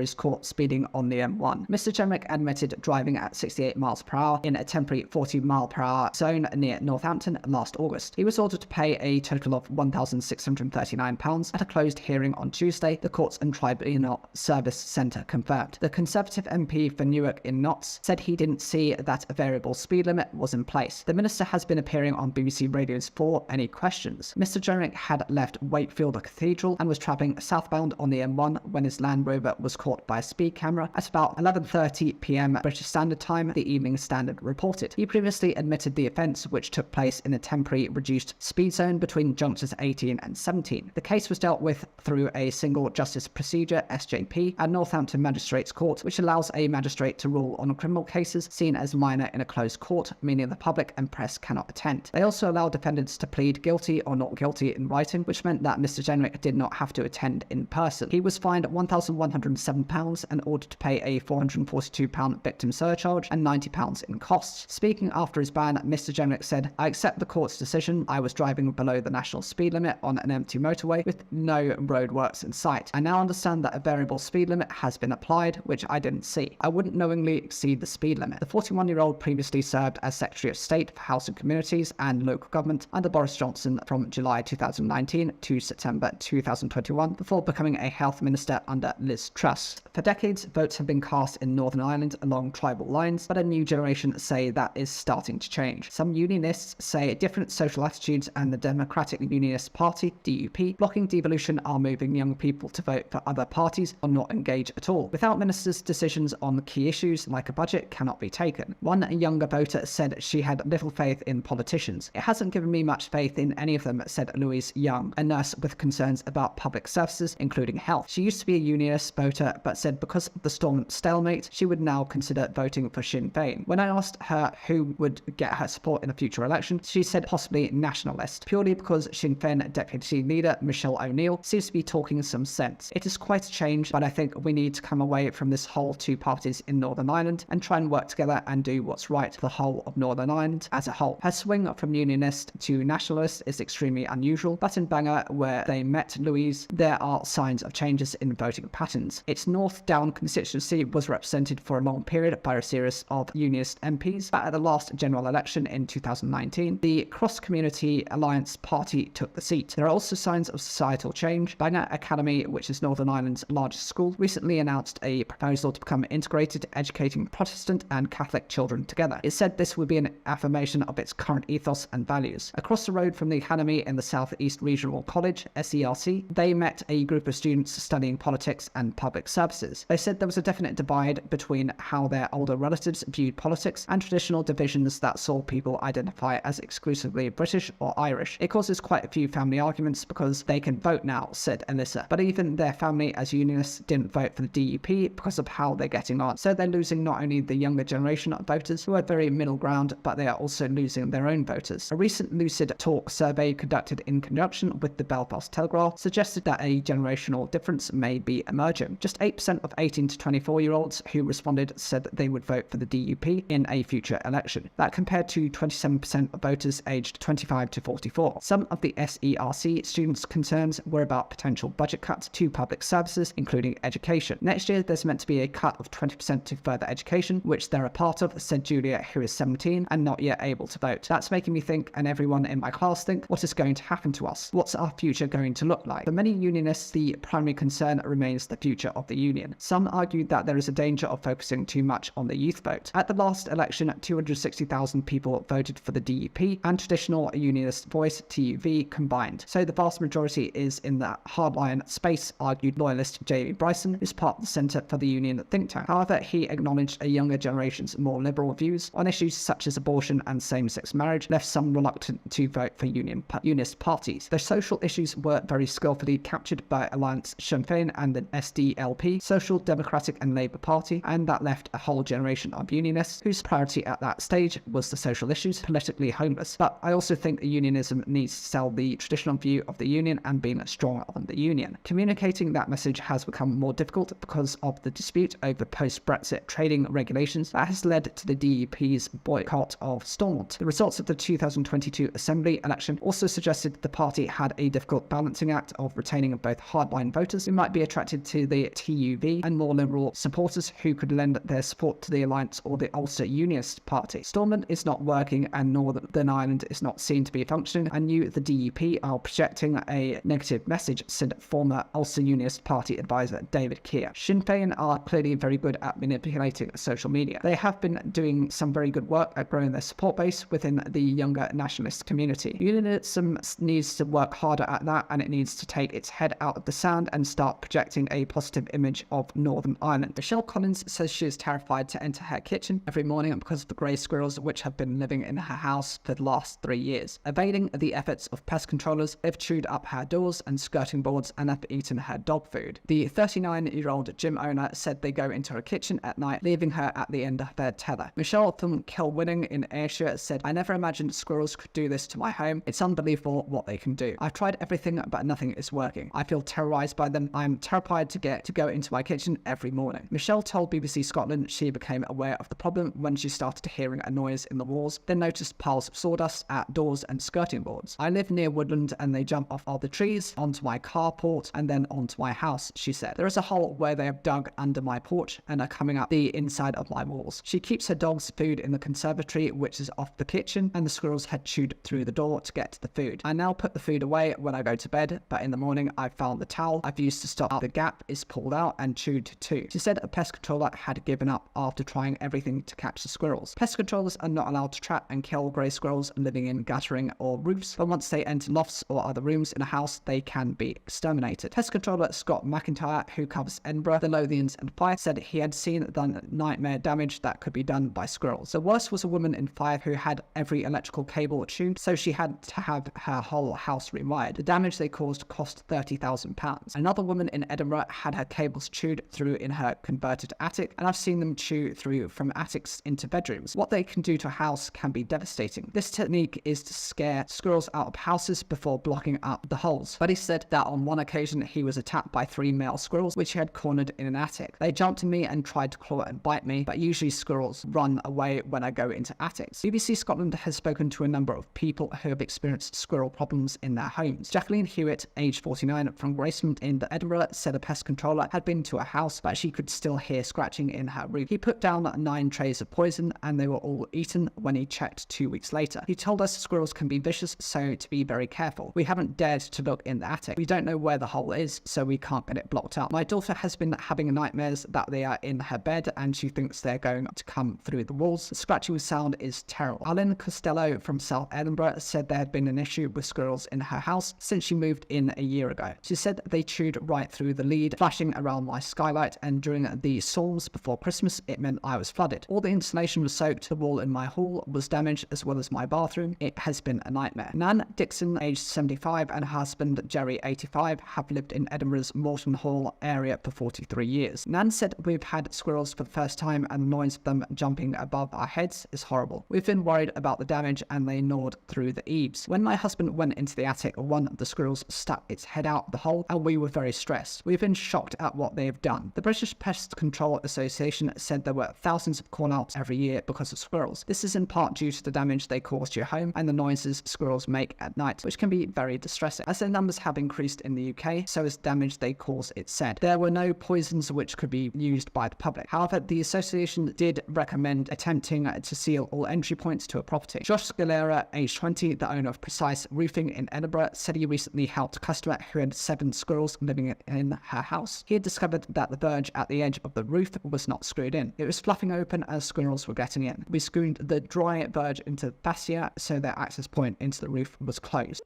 his caught speeding on the M1. Mr. Jenrick admitted driving at 68 miles per hour in a temporary 40 mile per hour zone near Northampton last August. He was ordered to pay a total of £1,639 at a closed hearing on Tuesday, the Courts and Tribunal Service Centre confirmed. The Conservative MP for Newark in Notts said he didn't see that a variable speed limit was in place. The minister has been appearing on BBC Radio's For Any Questions. Mr. Jenrick had left Wakefield Cathedral and was travelling southbound on the M1 when his Land Rover was caught by a speed camera at about 11:30 p.m. British Standard Time, the Evening Standard reported. He previously admitted the offence, which took place in a temporary reduced speed zone between junctures 18 and 17. The case was dealt with through a single justice procedure, SJP, at Northampton Magistrates Court, which allows a magistrate to rule on criminal cases seen as minor in a closed court, meaning the public and press cannot attend. They also allow defendants to plead guilty or not guilty in writing, which meant that Mr. Jenrick did not have to attend in person. He was fined £1,107 and ordered to pay a £400 £142 victim surcharge and £90 in costs. Speaking after his ban, Mr. Jenrick said, "I accept the court's decision. I was driving below the national speed limit on an empty motorway with no roadworks in sight. I now understand that a variable speed limit has been applied, which I didn't see. I wouldn't knowingly exceed the speed limit." The 41-year-old previously served as Secretary of State for Housing Communities and Local Government under Boris Johnson from July 2019 to September 2021 before becoming a health minister under Liz Truss. For decades, votes have been cast in Northern Ireland along tribal lines, but a new generation say that is starting to change. Some unionists say different social attitudes and the Democratic Unionist Party, DUP, blocking devolution are moving young people to vote for other parties or not engage at all. Without ministers, decisions on key issues like a budget cannot be taken. One younger voter said she had little faith in politicians. "It hasn't given me much faith in any of them," said Louise Young, a nurse with concerns about public services, including health. She used to be a unionist voter, but said because of the Stormont stalemate, she would now consider voting for Sinn Féin. When I asked her who would get her support in a future election, she said possibly nationalist, purely because Sinn Féin deputy leader Michelle O'Neill seems to be talking some sense. "It is quite a change, but I think we need to come away from this whole two parties in Northern Ireland and try and work together and do what's right for the whole of Northern Ireland as a whole." Her swing from unionist to nationalist is extremely unusual, but in Bangor, where they met Louise, there are signs of changes in voting patterns. Its North Down constituency was represented for a long period by a series of unionist MPs, but at the last general election in 2019, the Cross Community Alliance Party took the seat. There are also signs of societal change. Bangor Academy, which is Northern Ireland's largest school, recently announced a proposal to become integrated, educating Protestant and Catholic children together. It said this would be an affirmation of its current ethos and values. Across the road from the Academy in the South East Regional College, SERC, they met a group of students studying politics and public services. They said there was a definite divide between how their older relatives viewed politics and traditional divisions that saw people identify as exclusively British or Irish. "It causes quite a few family arguments because they can vote now," said Alyssa. "But even their family as unionists didn't vote for the DUP because of how they're getting on. So they're losing not only the younger generation of voters who are very middle ground, but they are also losing their own voters." A recent Lucid Talk survey conducted in conjunction with the Belfast Telegraph suggested that a generational difference may be emerging. Just 8% of 18 to 24-year-olds who responded said that they would vote for the DUP in a future election. That compared to 27% of voters aged 25 to 44. Some of the SERC students' concerns were about potential budget cuts to public services, including education. "Next year, there's meant to be a cut of 20% to further education, which they're a part of," said Julia, who is 17 and not yet able to vote. "That's making me think, and everyone in my class think, what is going to happen to us? What's our future going to look like?" For many unionists, the primary concern remains the future of the union. Some argued that there is a danger of focusing too much on the youth vote. At the last election, 260,000 people voted for the DUP and traditional unionist voice, TUV, combined. So the vast majority is in the hardline space, argued loyalist Jamie Bryson, who's part of the Centre for the Union think tank. However, he acknowledged a younger generation's more liberal views on issues such as abortion and same-sex marriage left some reluctant to vote for unionist parties. The social issues were very skillfully captured by Alliance Sinn Féin and the SDLP, Social Democratic and Labour Party, and that left a whole generation of unionists whose priority at that stage was the social issues, politically homeless. But I also think unionism needs to sell the traditional view of the union and being strong on the union. Communicating that message has become more difficult because of the dispute over post-Brexit trading regulations that has led to the DUP's boycott of Stormont. The results of the 2022 Assembly election also suggested the party had a difficult balancing act of retaining both hardline voters who might be attracted to the TUV and more liberal supporters who could lend their support to the Alliance or the Ulster Unionist Party. Stormont is not working and Northern Ireland is not seen to be functioning, and the DUP are projecting a negative message, said former Ulster Unionist Party advisor David Keir. Sinn Féin are clearly very good at manipulating social media. They have been doing some very good work at growing their support base within the younger nationalist community. Unionism needs to work harder at that, and it needs to take its head out of the sand and start projecting a positive image of Northern Ireland. Michelle Collins says she is terrified to enter her kitchen every morning because of the grey squirrels which have been living in her house for the last 3 years. Evading the efforts of pest controllers, they've chewed up her doors and skirting boards and have eaten her dog food. The 39-year-old gym owner said they go into her kitchen at night, leaving her at the end of their tether. Michelle from Kilwinning in Ayrshire said, "I never imagined squirrels could do this to my home. It's unbelievable what they can do. I've tried everything, but nothing is working. I feel terrorized by them. I'm terrified to go into my kitchen every morning." Michelle told BBC Scotland she became aware of the problem when she started hearing a noise in the walls, then noticed piles of sawdust at doors and skirting boards. I live near woodland and they jump off all the trees, onto my carport, and then onto my house, she said. There is a hole where they have dug under my porch and are coming up the inside of my walls. She keeps her dog's food in the conservatory, which is off the kitchen, and the squirrels had chewed through the door to get to the food. I now put the food away when I go to bed, but in the morning I found the towel I've used to stop the gap is pulled out and chewed too. She said a pest controller had given up after trying everything to catch the squirrels. Pest controllers are not allowed to trap and kill grey squirrels living in guttering or roofs, but once they enter lofts or other rooms in a house, they can be exterminated. Pest controller Scott McIntyre, who covers Edinburgh, the Lothians and Fife, said he had seen the nightmare damage that could be done by squirrels. The worst was a woman in Fife who had every electrical cable chewed, so she had to have her whole house rewired. The damage they caused cost £30,000. Another woman in Edinburgh had her cables chewed through in her converted attic, and I've seen them chew through from attics into bedrooms. What they can do to a house can be devastating. This technique is to scare squirrels out of houses before blocking up the holes. But he said that on one occasion he was attacked by 3 male squirrels which he had cornered in an attic. They jumped at me and tried to claw and bite me, but usually squirrels run away when I go into attics. BBC Scotland has spoken to a number of people who have experienced squirrel problems in their homes. Jacqueline Hewitt, aged 49, from Gracemont in Edinburgh, said a pest controller had been to a house, but she could still hear scratching in her roof. He put down 9 trays of poison and they were all eaten when he checked 2 weeks later. He told us squirrels can be vicious, so to be very careful. We haven't dared to look in the attic. We don't know where the hole is, so we can't get it blocked up. My daughter has been having nightmares that they are in her bed and she thinks they're going to come through the walls. The scratching sound is terrible. Alan Costello from South Edinburgh said there had been an issue with squirrels in her house since she moved in a year ago. She said they chewed right through the lead, flashing around my skylight, and during the storms before Christmas, it meant I was flooded. All the insulation was soaked, the wall in my hall was damaged, as well as my bathroom. It has been a nightmare. Nan Dixon, aged 75, and her husband Jerry, 85, have lived in Edinburgh's Morton Hall area for 43 years. Nan said, we've had squirrels for the first time and the noise of them jumping above our heads is horrible. We've been worried about the damage and they gnawed through the eaves. When my husband went into the attic, one of the squirrels stuck its head out the hole and we were very stressed. We've been shocked at what they have done. The British Pest Control Association said there were thousands of call-outs every year because of squirrels. This is in part due to the damage they cause to your home and the noises squirrels make at night, which can be very distressing. As their numbers have increased in the UK, so is damage they cause, it said. There were no poisons which could be used by the public. However, the association did recommend attempting to seal all entry points to a property. Josh Scalera, aged 20, the owner of Precise Roofing in Edinburgh, said he recently helped a customer who had 7 squirrels living in her house. He had discovered that the verge at the edge of the roof was not screwed in. It was fluffing open as squirrels were getting in. We screwed the dry verge into the fascia so their access point into the roof was closed.